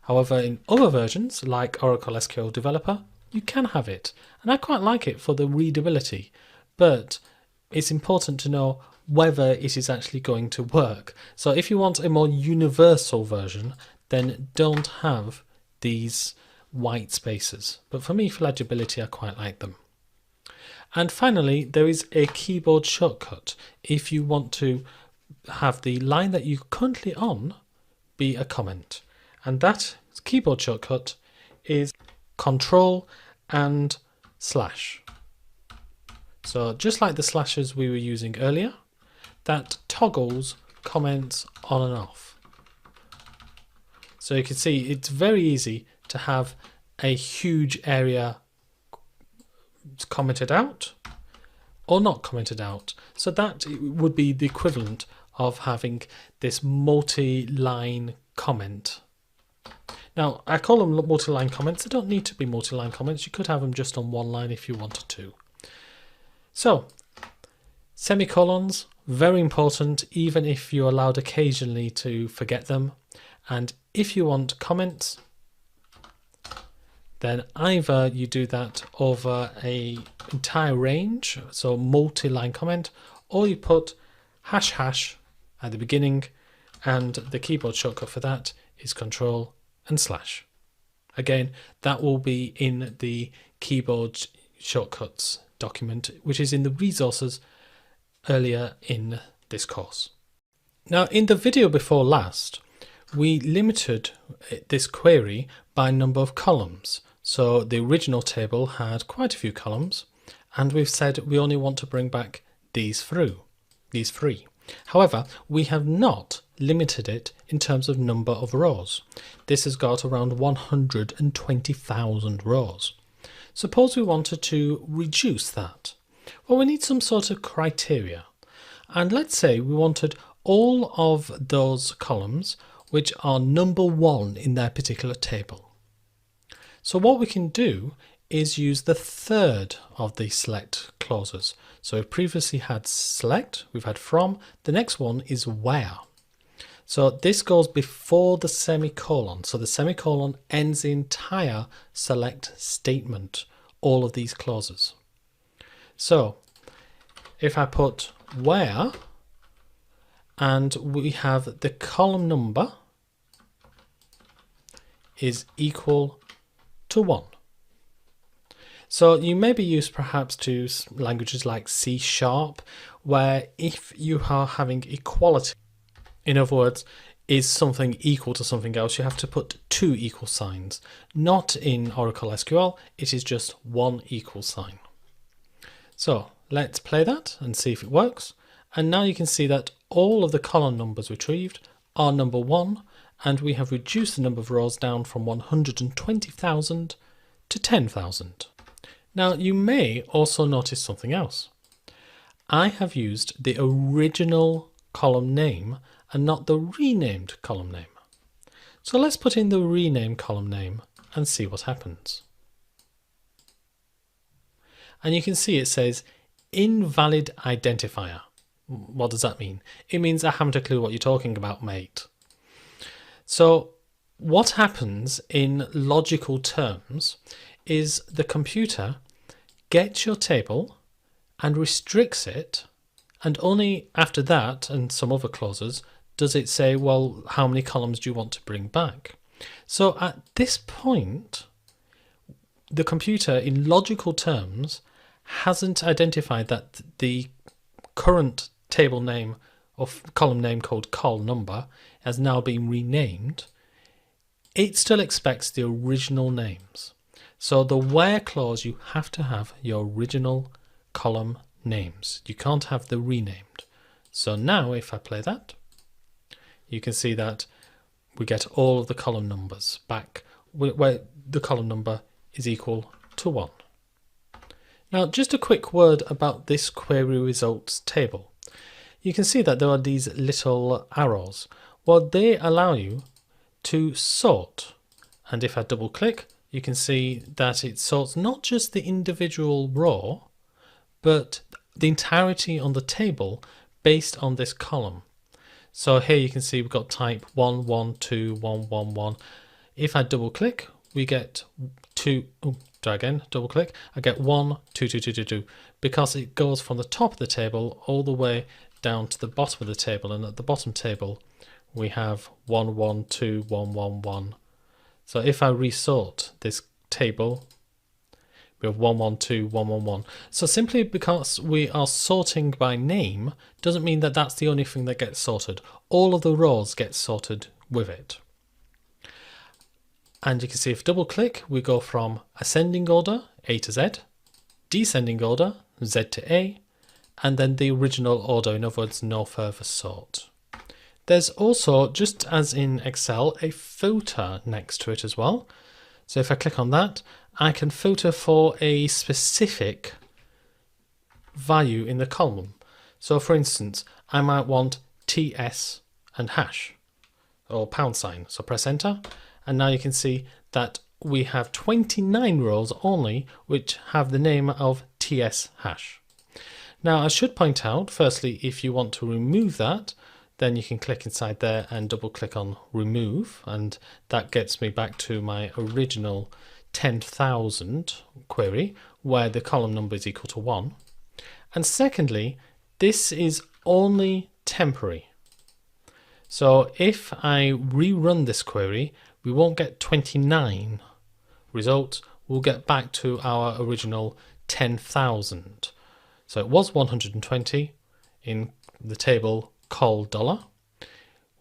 However, in other versions, like Oracle SQL Developer, you can have it. And I quite like it for the readability, but it's important to know whether it is actually going to work. So if you want a more universal version, then don't have these white spaces. But for me, for legibility, I quite like them. And finally, there is a keyboard shortcut if you want to have the line that you're currently on be a comment. And that keyboard shortcut is Control and slash. So just like the slashes we were using earlier, that toggles comments on and off. So you can see it's very easy to have a huge area commented out or not commented out. So that would be the equivalent of having this multi-line comment. Now, I call them multi-line comments. They don't need to be multi-line comments. You could have them just on one line if you wanted to. So, semicolons, very important, even if you're allowed occasionally to forget them. And if you want comments, then either you do that over an entire range, so multi-line comment, or you put # at the beginning, and the keyboard shortcut for that is Control and slash. Again, that will be in the keyboard shortcuts document, which is in the resources earlier in this course. Now, in the video before last, we limited this query by number of columns. So the original table had quite a few columns, and we've said we only want to bring back these three. However, we have not limited it in terms of number of rows. This has got around 120,000 rows. Suppose we wanted to reduce that. Well, we need some sort of criteria. And let's say we wanted all of those columns which are number 1 in their particular table. So what we can do is use the third of the select clauses. So we've previously had select, we've had from, the next one is where. So this goes before the semicolon. So the semicolon ends the entire select statement, all of these clauses. So if I put where, and we have the column number is equal to 1. So you may be used perhaps to languages like C#, where if you are having equality, in other words, is something equal to something else, you have to put 2 equal signs. Not in Oracle SQL, it is just 1 equal sign. So let's play that and see if it works. And now you can see that all of the column numbers retrieved are number 1, and we have reduced the number of rows down from 120,000 to 10,000. Now you may also notice something else. I have used the original column name and not the renamed column name. So let's put in the renamed column name and see what happens. And you can see it says invalid identifier. What does that mean? It means I haven't a clue what you're talking about, mate. So what happens in logical terms is the computer gets your table and restricts it, and only after that and some other clauses does it say, well, how many columns do you want to bring back? So at this point, the computer in logical terms hasn't identified that the current table name or column name called col number has now been renamed. It still expects the original names. So the where clause, you have to have your original column names. You can't have the renamed. So now if I play that, you can see that we get all of the column numbers back where the column number is equal to 1. Now just a quick word about this query results table. You can see that there are these little arrows. Well, they allow you to sort, and if I double click, you can see that it sorts not just the individual row, but the entirety on the table based on this column. So here you can see we've got type 1, 1, 2, 1, 1, 1. If I double click, we get 2, try again, double click, I get 1, 2, 2, 2, 2, 2, because it goes from the top of the table all the way down to the bottom of the table, and at the bottom table we have 1, 1, 2, 1, 1, 1. So if I resort this table, we have 1, 1, 2, 1, 1, 1. So simply because we are sorting by name doesn't mean that that's the only thing that gets sorted. All of the rows get sorted with it. And you can see if double click, we go from ascending order, A to Z, descending order, Z to A, and then the original order, in other words, no further sort. There's also, just as in Excel, a filter next to it as well. So if I click on that, I can filter for a specific value in the column. So for instance, I might want TS and hash, or pound sign. So press enter, and now you can see that we have 29 rows only which have the name of TS hash. Now I should point out, firstly, if you want to remove that, then you can click inside there and double click on remove, and that gets me back to my original 10,000 query where the column number is equal to 1. And secondly, this is only temporary. So if I rerun this query, we won't get 29 results, we'll get back to our original 10,000. So it was 120 in the table col dollar.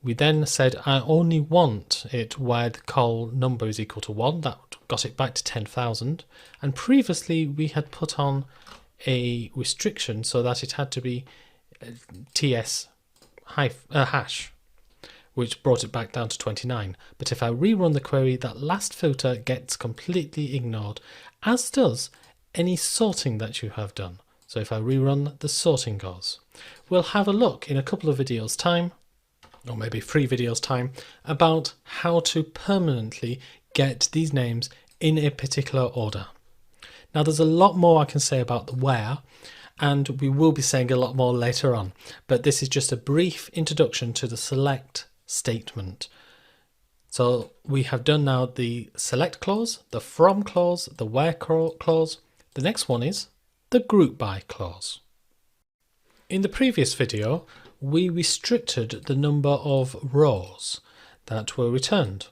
We then said I only want it where the col number is equal to 1. That got it back to 10,000. And previously we had put on a restriction so that it had to be TS hash, which brought it back down to 29. But if I rerun the query, that last filter gets completely ignored, as does any sorting that you have done. So if I rerun, the sorting goes. We'll have a look in a couple of videos time, or maybe 3 videos time, about how to permanently get these names in a particular order. Now there's a lot more I can say about the where, and we will be saying a lot more later on, but this is just a brief introduction to the select statement. So we have done now the select clause, the from clause, the where clause. The next one is the group by clause. In the previous video, we restricted the number of rows that were returned.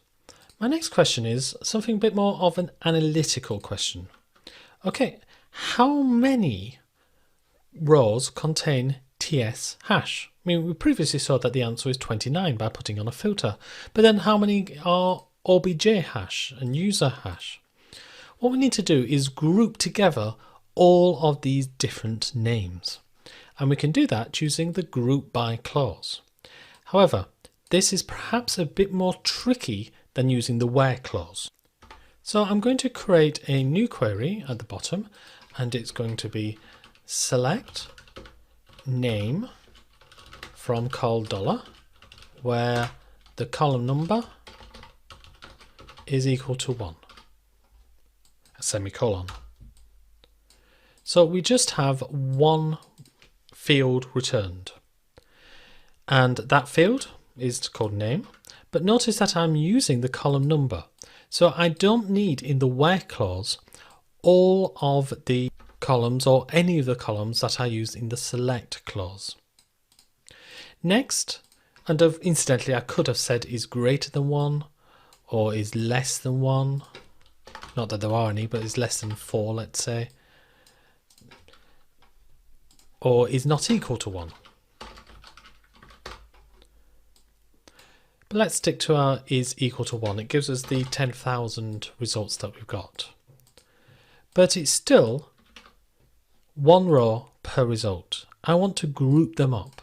My next question is something a bit more of an analytical question. Okay, how many rows contain TS hash? I mean, we previously saw that the answer is 29 by putting on a filter, but then how many are OBJ hash and user hash? What we need to do is group together all of these different names, and we can do that using the group by clause. However, this is perhaps a bit more tricky than using the where clause. So I'm going to create a new query at the bottom, and it's going to be select name from col dollar, where the column number is equal to 1, a semicolon. So we just have one field returned. And that field is called name. But notice that I'm using the column number. So I don't need in the where clause all of the columns or any of the columns that I used in the select clause. Next, and incidentally I could have said is greater than 1 or is less than 1. Not that there are any, but is less than 4, let's say. Or is not equal to 1. But let's stick to our is equal to 1. It gives us the 10,000 results that we've got. But it's still one row per result. I want to group them up.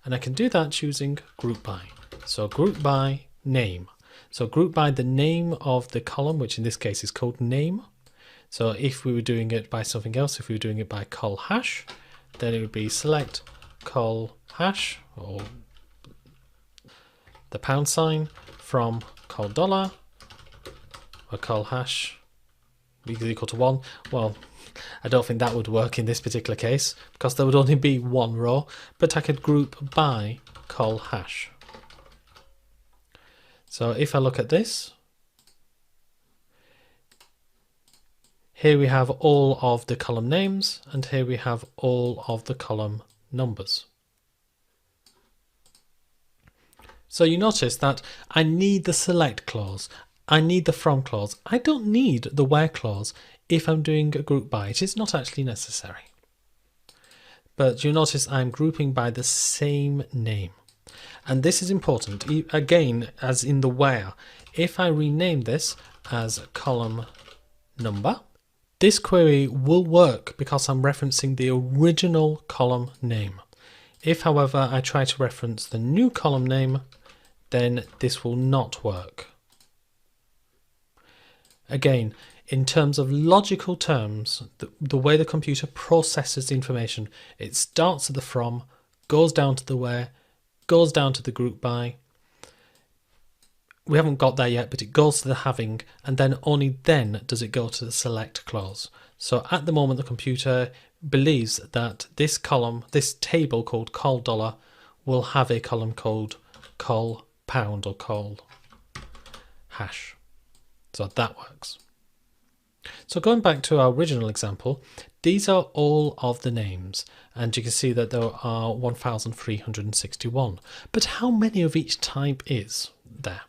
And I can do that using group by. So group by name. So group by the name of the column, which in this case is called name. So if we were doing it by something else, if we were doing it by col hash, then it would be select col hash or the pound sign from col dollar or col hash is equal to 1. Well, I don't think that would work in this particular case because there would only be one row, but I could group by col hash. So if I look at this, here we have all of the column names and here we have all of the column numbers. So you notice that I need the select clause, I need the from clause, I don't need the where clause if I'm doing a group by. It is not actually necessary. But you notice I'm grouping by the same name. And this is important. Again, as in the where, if I rename this as column number, this query will work because I'm referencing the original column name. If, however, I try to reference the new column name, then this will not work. Again, in terms of logical terms, the way the computer processes the information, it starts at the from, goes down to the where, goes down to the group by. We haven't got there yet, but it goes to the having, and then only then does it go to the select clause. So at the moment, the computer believes that this column, this table called col dollar, will have a column called col pound or col hash. So that works. So going back to our original example, these are all of the names, and you can see that there are 1,361. But how many of each type is there?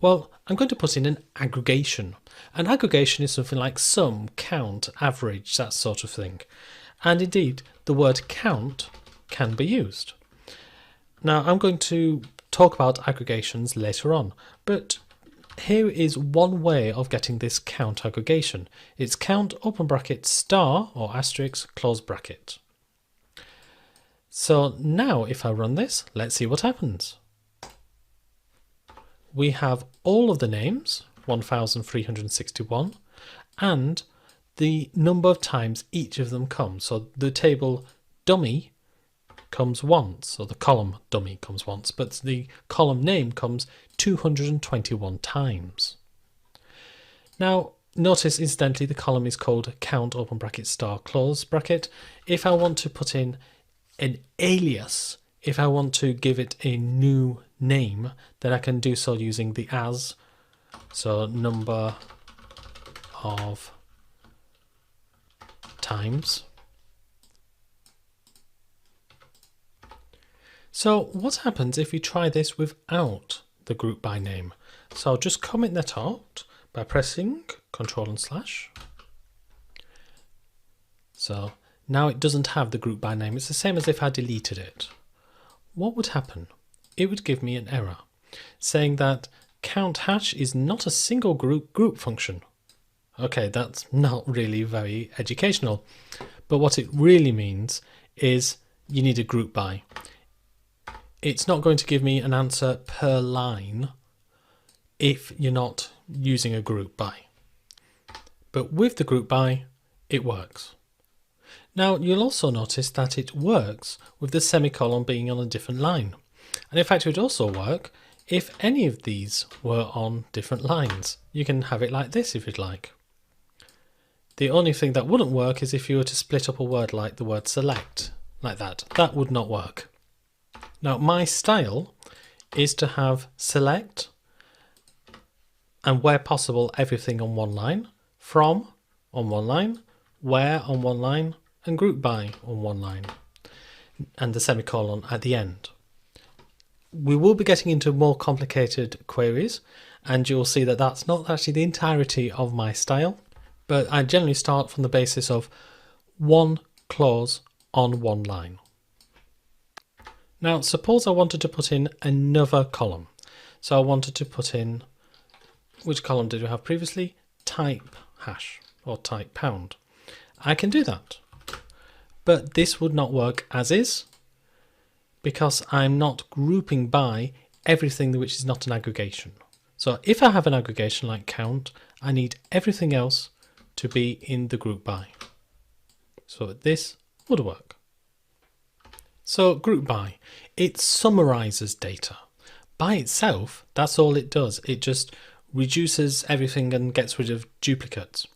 Well, I'm going to put in an aggregation. An aggregation is something like sum, count, average, that sort of thing. And indeed, the word count can be used. Now, I'm going to talk about aggregations later on, but here is one way of getting this count aggregation. It's count open bracket star or asterisk close bracket. So now if I run this, let's see what happens. We have all of the names, 1,361, and the number of times each of them comes. So the table dummy comes once, or the column dummy comes once, but the column name comes 221 times. Now notice incidentally the column is called count open bracket star close bracket. If I want to put in an alias, if I want to give it a new name, then I can do so using the as, so number of times. So what happens if we try this without the group by name? So I'll just comment that out by pressing Ctrl and slash. So now it doesn't have the group by name. It's the same as if I deleted it. What would happen? It would give me an error saying that count hash is not a single group function. Okay, that's not really very educational, but what it really means is you need a group by. It's not going to give me an answer per line if you're not using a group by. But with the group by, it works. Now you'll also notice that it works with the semicolon being on a different line. And in fact it would also work if any of these were on different lines. You can have it like this if you'd like. The only thing that wouldn't work is if you were to split up a word like the word select, like that. That would not work. Now, my style is to have select and where possible everything on one line, from on one line, where on one line, and group by on one line, and the semicolon at the end. We will be getting into more complicated queries, and you'll see that that's not actually the entirety of my style, but I generally start from the basis of one clause on one line. Now, suppose I wanted to put in another column. So I wanted to put in, which column did we have previously? Type hash or type pound. I can do that, but this would not work as is because I'm not grouping by everything which is not an aggregation. So if I have an aggregation like count, I need everything else to be in the group by. So this would work. So group by, it summarizes data. By itself, that's all it does. It just reduces everything and gets rid of duplicates.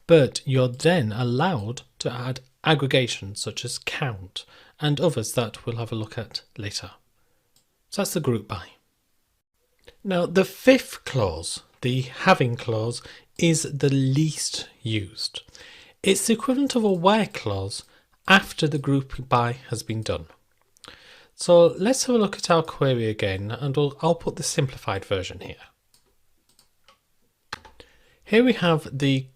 But you're then allowed to add aggregations such as count and others that we'll have a look at later. So that's the group by. Now the fifth clause, the having clause, is the least used. It's the equivalent of a where clause after the group by has been done. So let's have a look at our query again, and I'll put the simplified version here. Here we have the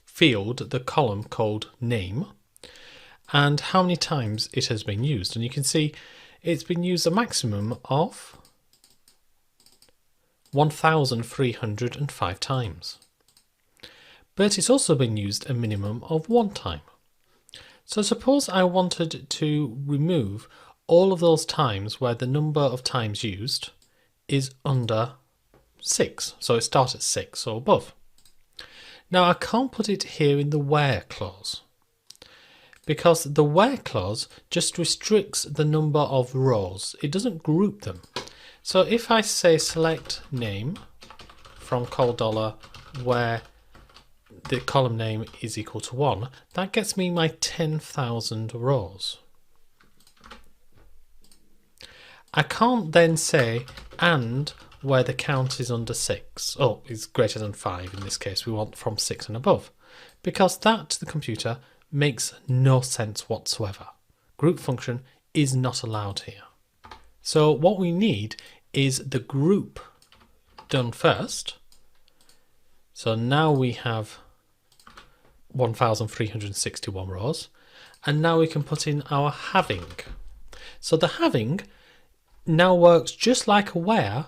field, the column called name, and how many times it has been used. And you can see it's been used a maximum of 1,305 times. But it's also been used a minimum of 1 time. So suppose I wanted to remove all of those times where the number of times used is under 6. So it starts at 6 or above. Now I can't put it here in the where clause because the where clause just restricts the number of rows. It doesn't group them. So if I say select name from $, where the column name is equal to 1, that gets me my 10,000 rows. I can't then say and where the count is under 6, oh, is greater than 5 in this case, we want from 6 and above, because that to the computer makes no sense whatsoever. Group function is not allowed here. So what we need is the group done first. So now we have 1,361 rows, and now we can put in our having. So the having now works just like a where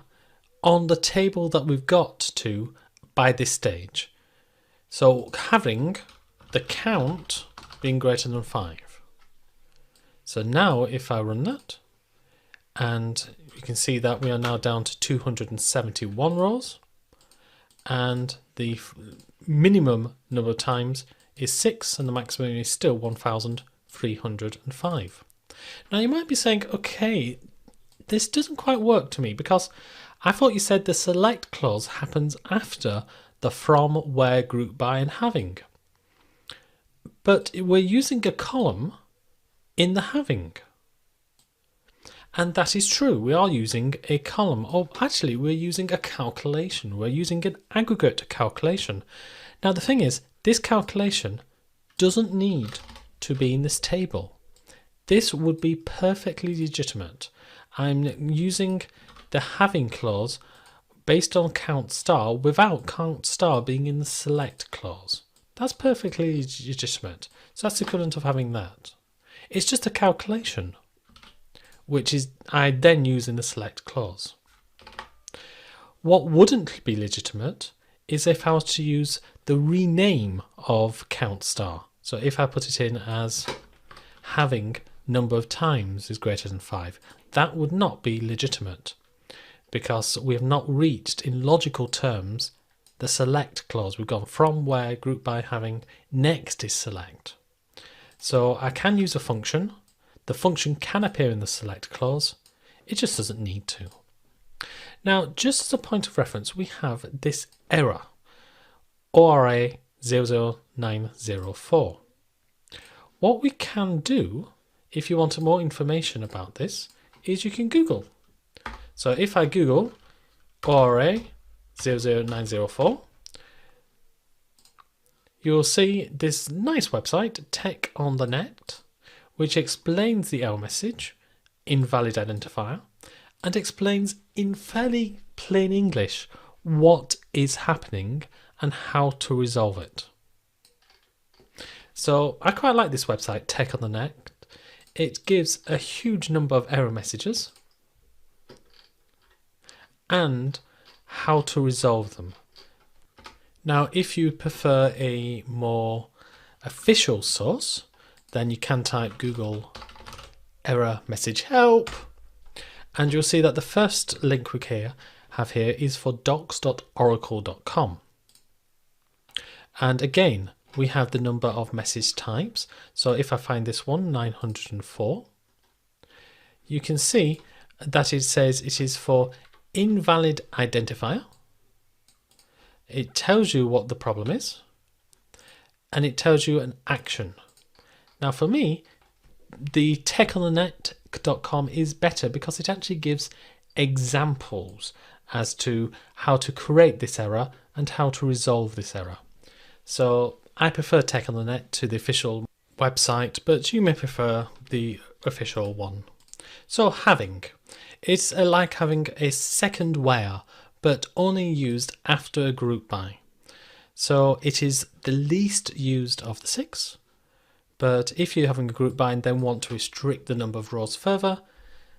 on the table that we've got to by this stage. So having the count being greater than 5. So now if I run that, and you can see that we are now down to 271 rows, and the minimum number of times is 6 and the maximum is still 1,305. Now you might be saying, okay, this doesn't quite work to me because I thought you said the select clause happens after the from, where, group by and having. But we're using a column in the having. And that is true, we are using a column, or actually we're using a calculation, we're using an aggregate calculation. Now the thing is, this calculation doesn't need to be in this table. This would be perfectly legitimate. I'm using the having clause based on count star without count star being in the select clause. That's perfectly legitimate. So that's the equivalent of having that. It's just a calculation, which is I then use in the select clause. What wouldn't be legitimate is if I was to use the rename of count star. So if I put it in as having number of times is greater than 5, that would not be legitimate because we have not reached in logical terms the select clause. We've gone from, where, group by, having, next is select. So I can use a function. The function can appear in the select clause. It just doesn't need to. Now, just as a point of reference, we have this error, ORA 00904. What we can do, if you want more information about this, is you can Google. So if I Google ORA 00904, you'll see this nice website, Tech on the Net, which explains the error message, invalid identifier, and explains in fairly plain English what is happening and how to resolve it. So I quite like this website, Tech on the Net. It gives a huge number of error messages and how to resolve them. Now, if you prefer a more official source, then you can type Google error message help, and you'll see that the first link we have here is for docs.oracle.com. And again, we have the number of message types. So if I find this one, 904, you can see that it says it is for invalid identifier. It tells you what the problem is, and it tells you an action. Now for me, the techonthenet.com is better because it actually gives examples as to how to create this error and how to resolve this error. So I prefer Tech on the Net to the official website, but you may prefer the official one. So it's like having a second where, but only used after a group by. So it is the least used of the 6, but if you're having a group by and then want to restrict the number of rows further,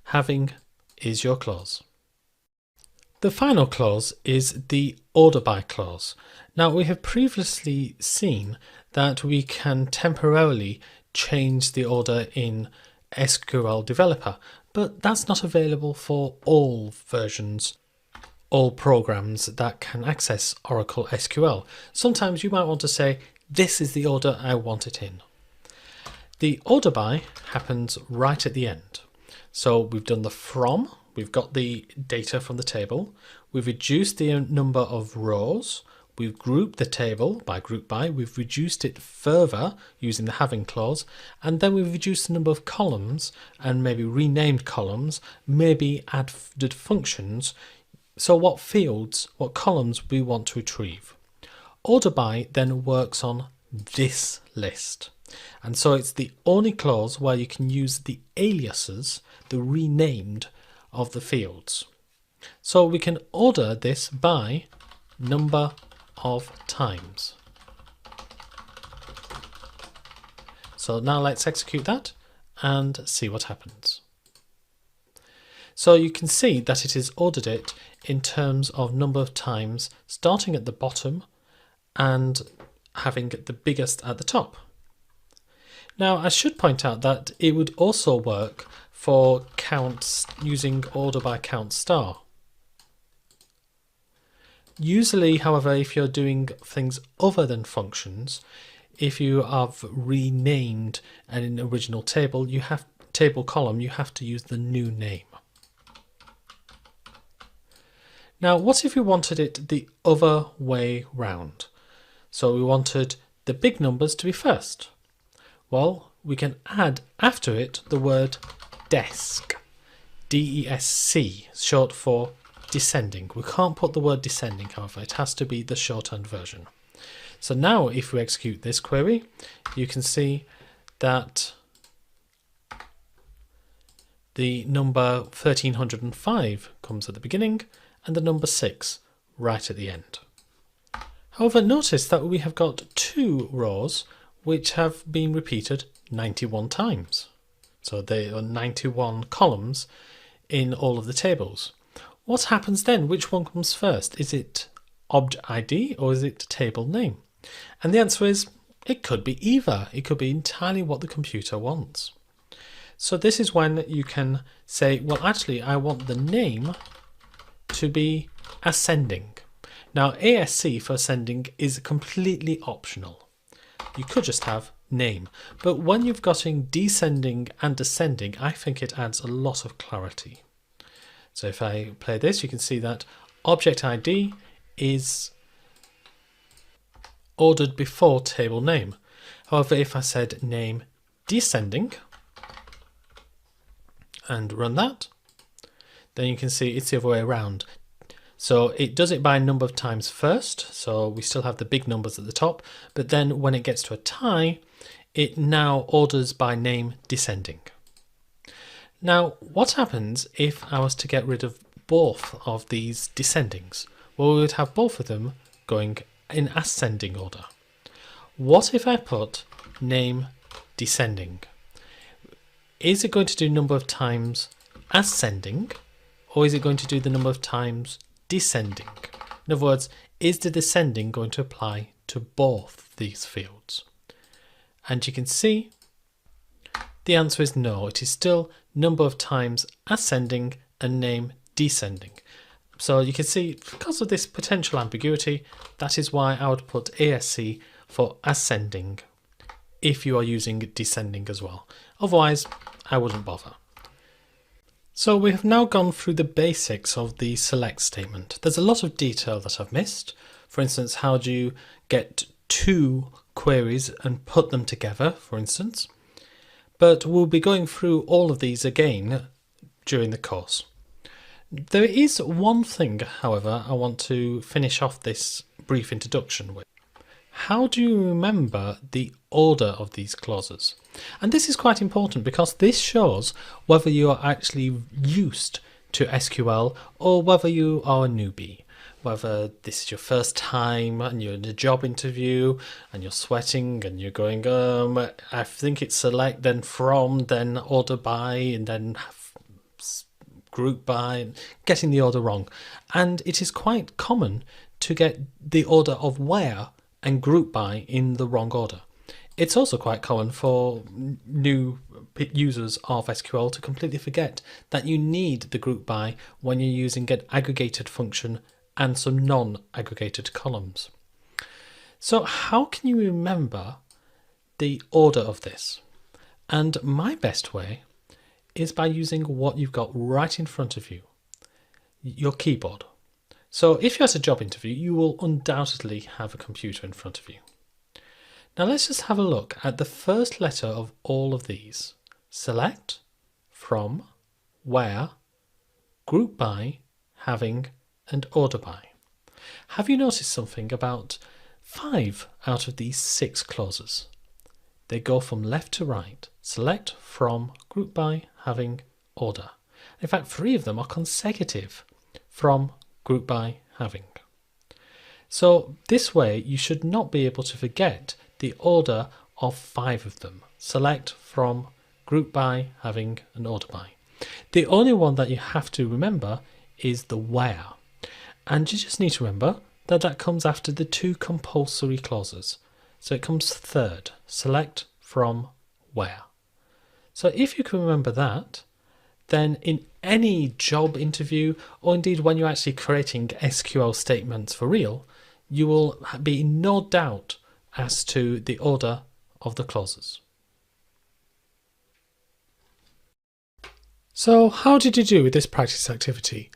having is your clause. The final clause is the order by clause. Now we have previously seen that we can temporarily change the order in SQL Developer, but that's not available for all versions, all programs that can access Oracle SQL. Sometimes you might want to say, this is the order I want it in. The order by happens right at the end. So we've done the from, we've got the data from the table, we've reduced the number of rows, we've grouped the table by group by, we've reduced it further using the having clause, and then we've reduced the number of columns and maybe renamed columns, maybe added functions. So what fields, what columns we want to retrieve. Order by then works on this list. And so it's the only clause where you can use the aliases, the renamed of the fields. So we can order this by number of times. So now let's execute that and see what happens. So you can see that it has ordered it in terms of number of times, starting at the bottom and having the biggest at the top. Now I should point out that it would also work for counts using order by count star. Usually, however, if you're doing things other than functions, if you have renamed an original table, table column, you have to use the new name. Now, what if we wanted it the other way round? So we wanted the big numbers to be first. Well, we can add after it the word desk, D-E-S-C, short for descending. We can't put the word descending, however, it has to be the shorthand version. So now if we execute this query, you can see that the number 1305 comes at the beginning and the number 6 right at the end. However, notice that we have got 2 rows which have been repeated 91 times. So there are 91 columns in all of the tables. What happens then? Which one comes first? Is it object ID or is it table name? And the answer is it could be either. It could be entirely what the computer wants. So this is when you can say, well, actually, I want the name to be ascending. Now, ASC for ascending is completely optional. You could just have name, but when you've got descending and ascending, I think it adds a lot of clarity. So if I play this, you can see that object ID is ordered before table name. However, if I said name descending and run that, then you can see it's the other way around. So it does it by number of times first, so we still have the big numbers at the top, but then when it gets to a tie, it now orders by name descending. Now, what happens if I was to get rid of both of these descendings? Well, we would have both of them going in ascending order. What if I put name descending? Is it going to do number of times ascending, or is it going to do the number of times descending? In other words, is the descending going to apply to both these fields? And you can see the answer is no. It is still number of times ascending and name descending. So you can see, because of this potential ambiguity, that is why I would put ASC for ascending if you are using descending as well. Otherwise, I wouldn't bother. So we have now gone through the basics of the select statement. There's a lot of detail that I've missed. For instance, how do you get two queries and put them together, for instance. But we'll be going through all of these again during the course. There is one thing, however, I want to finish off this brief introduction with. How do you remember the order of these clauses? And this is quite important because this shows whether you are actually used to SQL or whether you are a newbie. Whether this is your first time and you're in a job interview and you're sweating and you're going, I think it's select, then from, then order by, and then group by, getting the order wrong. And it is quite common to get the order of where and group by in the wrong order. It's also quite common for new users of SQL to completely forget that you need the group by when you're using an aggregated function and some non-aggregated columns. So how can you remember the order of this? And my best way is by using what you've got right in front of you, your keyboard. So if you're at a job interview, you will undoubtedly have a computer in front of you. Now let's just have a look at the first letter of all of these. Select, from, where, group by, having, and order by. Have you noticed something about 5 out of these 6 clauses? They go from left to right. Select, from, group by, having, order. In fact, 3 of them are consecutive. From, group by, having. So this way you should not be able to forget the order of 5 of them. Select, from, group by, having, and order by. The only one that you have to remember is the where. And you just need to remember that that comes after the 2 compulsory clauses. So it comes third. Select, from, where. So if you can remember that, then in any job interview, or indeed when you're actually creating SQL statements for real, you will be in no doubt as to the order of the clauses. So how did you do with this practice activity?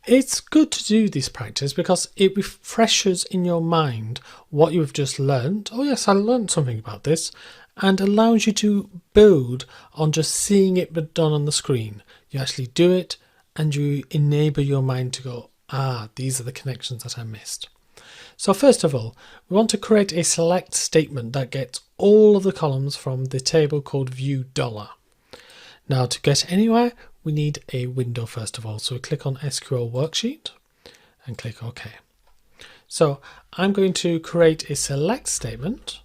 It's good to do this practice because it refreshes in your mind what you've just learned. Oh yes, I learned something about this, and allows you to build on just seeing it done on the screen. You actually do it and you enable your mind to go, these are the connections that I missed. So first of all, we want to create a select statement that gets all of the columns from the table called view $. Now to get anywhere, we need a window first of all. So we click on SQL Worksheet and click OK. So I'm going to create a select statement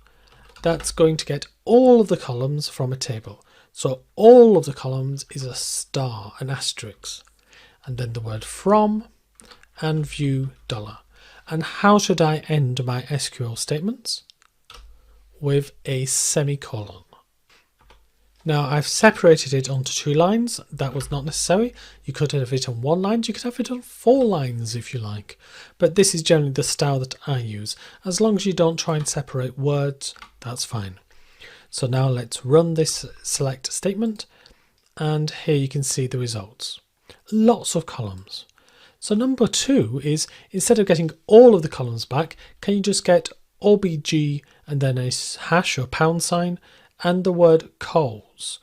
that's going to get all of the columns from a table. So all of the columns is a star, an asterisk, and then the word from and view $. And how should I end my SQL statements? With a semicolon. Now I've separated it onto 2 lines. That was not necessary. You could have it on 1 line. You could have it on 4 lines if you like. But this is generally the style that I use. As long as you don't try and separate words, that's fine. So now let's run this select statement. And here you can see the results. Lots of columns. So number 2 is, instead of getting all of the columns back, can you just get OBG and then a hash or pound sign and the word calls.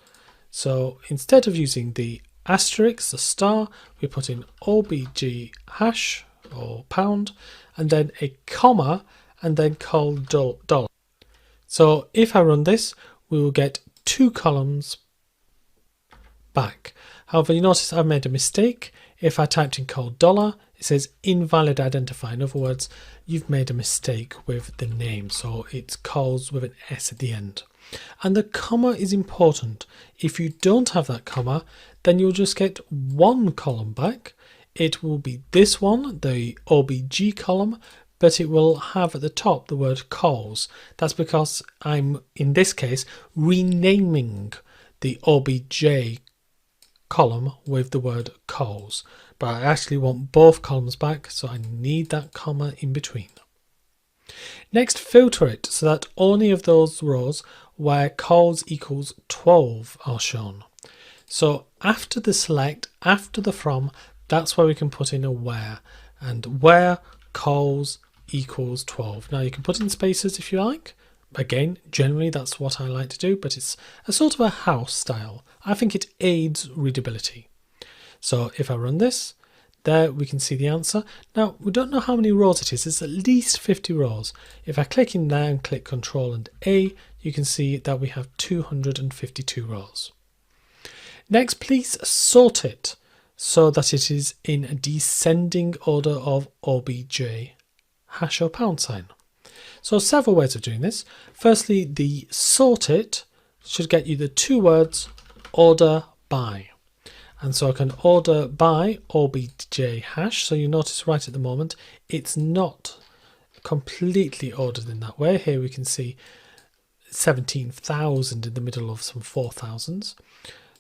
So instead of using the asterisk, the star, we put in OBG hash or pound and then a comma and then call dollar. So if I run this, we will get 2 columns back. However, you notice I've made a mistake. If I typed in call dollar, it says invalid identifier. In other words, you've made a mistake with the name. So it's calls with an S at the end. And the comma is important. If you don't have that comma, then you'll just get 1 column back. It will be this one, the OBG column, but it will have at the top the word calls. That's because I'm, in this case, renaming the OBJ column with the word calls. But I actually want both columns back, so I need that comma in between. Next, filter it so that only of those rows where calls equals 12 are shown. So after the select, after the from, that's where we can put in a where, and where calls equals 12. Now you can put in spaces if you like. Again, generally that's what I like to do, but it's a sort of a house style. I think it aids readability. So if I run this, there we can see the answer. Now we don't know how many rows it is. It's at least 50 rows. If I click in there and click Control and A, you can see that we have 252 rows. Next, please sort it so that it is in a descending order of OBJ hash or pound sign. So several ways of doing this. Firstly, the sort it should get you the 2 words order by. And so I can order by OBJ hash. So you notice right at the moment, it's not completely ordered in that way. Here we can see 17,000 in the middle of some 4,000s.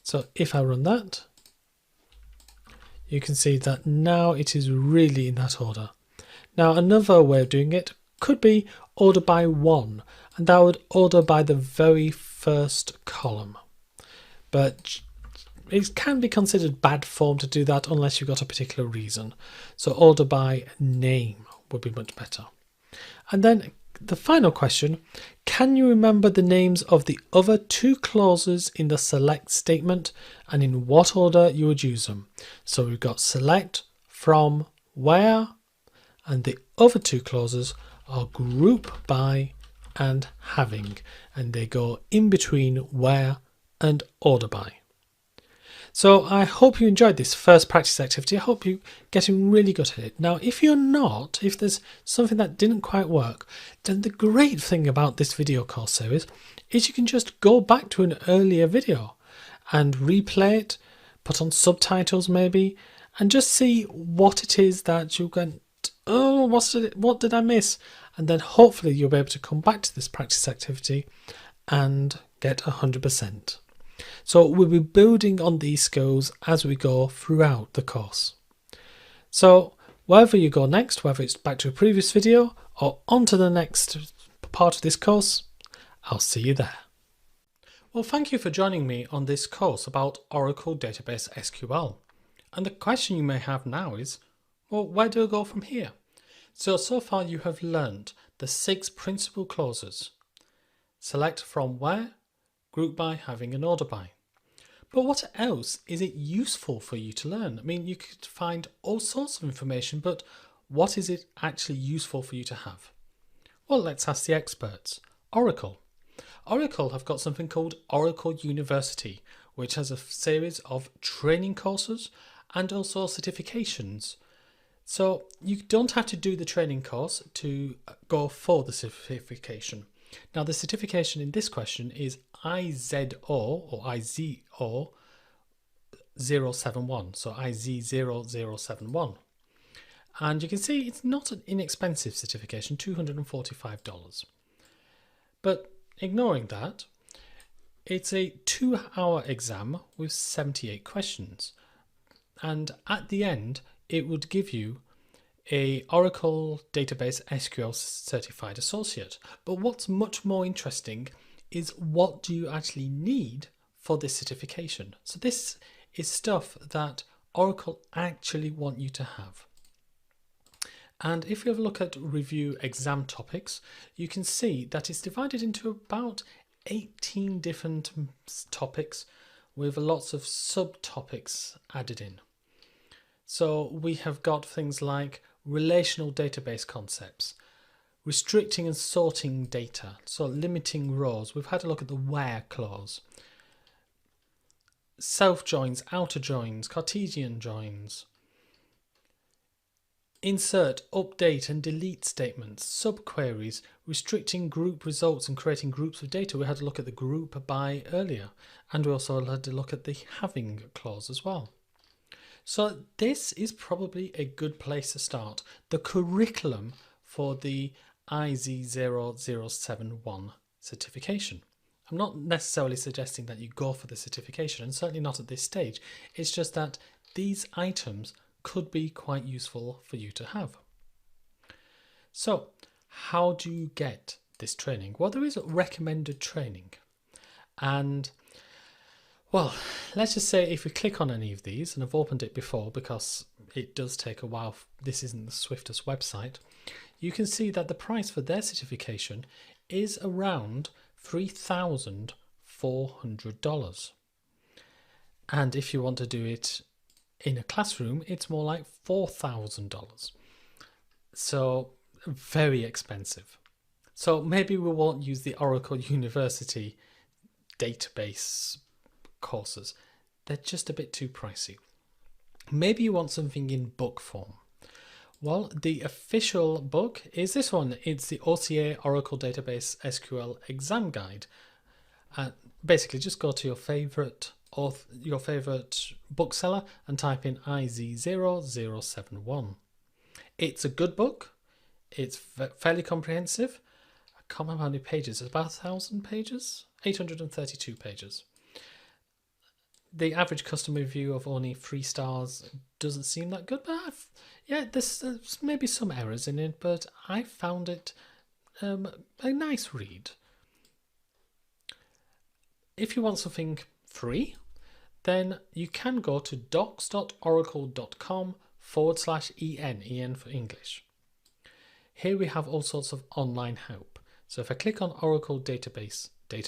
So if I run that, you can see that now it is really in that order. Now another way of doing it could be order by 1, and that would order by the very first column. But it can be considered bad form to do that unless you've got a particular reason. So order by name would be much better. And then the final question, can you remember the names of the other 2 clauses in the select statement and in what order you would use them? So we've got select, from, where, and the other 2 clauses are group by and having, and they go in between where and order by. So I hope you enjoyed this first practice activity. I hope you're getting really good at it. Now, if you're not, if there's something that didn't quite work, then the great thing about this video course series is you can just go back to an earlier video and replay it, put on subtitles maybe, and just see what it is that you can, oh, what did I miss? And then hopefully you'll be able to come back to this practice activity and get 100%. So we'll be building on these skills as we go throughout the course. So wherever you go next, whether it's back to a previous video or on to the next part of this course, I'll see you there. Well, thank you for joining me on this course about Oracle Database SQL. And the question you may have now is, well, where do I go from here? So far you have learned the 6 principal clauses. Select from where, group by, having, and order by. But what else is it useful for you to learn? I mean, you could find all sorts of information, but what is it actually useful for you to have? Well, let's ask the experts. Oracle. Oracle have got something called Oracle University, which has a series of training courses and also certifications. So you don't have to do the training course to go for the certification. Now the certification in this question is IZO or IZO 071, so IZ0071. And you can see it's not an inexpensive certification, $245. But ignoring that, it's a 2-hour exam with 78 questions. And at the end, it would give you a Oracle Database SQL Certified Associate. But what's much more interesting is what do you actually need for this certification? So this is stuff that Oracle actually want you to have. And if you have a look at review exam topics, you can see that it's divided into about 18 different topics with lots of subtopics added in. So we have got things like relational database concepts, restricting and sorting data, so limiting rows. We've had a look at the where clause, self joins, outer joins, Cartesian joins, insert, update and delete statements, subqueries, restricting group results and creating groups of data. We had a look at the group by earlier, and we also had a look at the having clause as well. So this is probably a good place to start. The curriculum for the IZ0071 certification. I'm not necessarily suggesting that you go for the certification, and certainly not at this stage. It's just that these items could be quite useful for you to have. So how do you get this training? Well, there is recommended training, and well, let's just say if we click on any of these, and I've opened it before because it does take a while, this isn't the swiftest website, you can see that the price for their certification is around $3,400. And if you want to do it in a classroom, it's more like $4,000. So very expensive. So maybe we won't use the Oracle University database courses. They're just a bit too pricey. Maybe you want something in book form. Well, the official book is this one. It's the OCA Oracle Database SQL Exam Guide. Basically, just go to your favorite bookseller and type in IZ0071. It's a good book. It's fairly comprehensive. I can't remember how many pages. It's about 1,000 pages, 832 pages. The average customer review of only 3 stars doesn't seem that good, but there's maybe some errors in it, but I found it a nice read. If you want something free, then you can go to docs.oracle.com/en for English. Here we have all sorts of online help. So if I click on Oracle database, I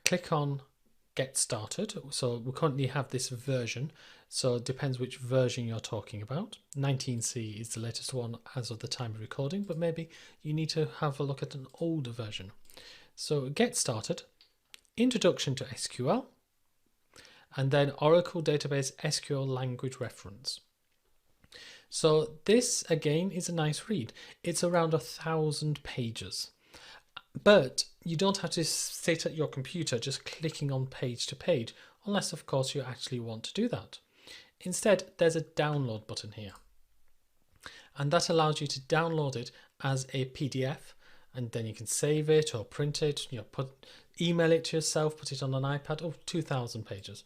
click on Get Started. So we currently have this version, so it depends which version you're talking about. 19C is the latest one as of the time of recording, but maybe you need to have a look at an older version. So Get Started, Introduction to SQL, and then Oracle Database SQL Language Reference. So this again is a nice read. It's around 1,000 pages. But you don't have to sit at your computer just clicking on page to page, unless of course you actually want to do that. Instead, there's a download button here. And that allows you to download it as a PDF, and then you can save it or print it, email it to yourself, put it on an iPad. Oh, 2,000 pages.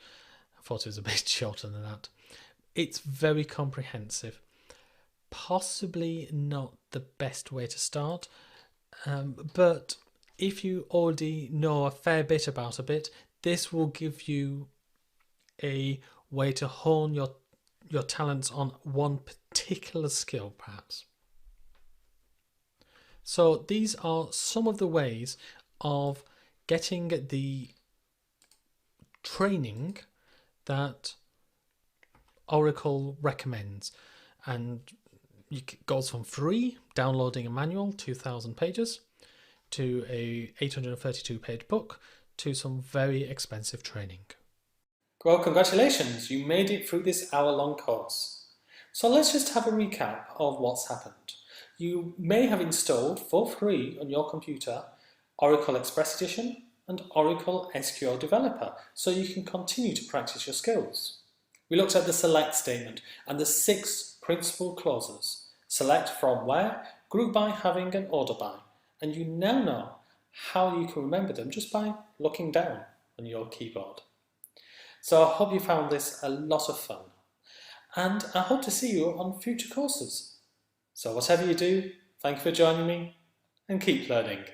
I thought it was a bit shorter than that. It's very comprehensive. Possibly not the best way to start. But if you already know a fair bit about a bit, this will give you a way to hone your talents on one particular skill, perhaps. So these are some of the ways of getting the training that Oracle recommends, and it goes from free, downloading a manual, 2,000 pages, to a 832 page book, to some very expensive training. Well, congratulations, you made it through this hour-long course. So let's just have a recap of what's happened. You may have installed for free on your computer Oracle Express Edition and Oracle SQL Developer, so you can continue to practice your skills. We looked at the select statement and the 6 principal clauses: select from where, group by, having and order by, and you now know how you can remember them just by looking down on your keyboard. So I hope you found this a lot of fun, and I hope to see you on future courses. So whatever you do, thank you for joining me, and keep learning.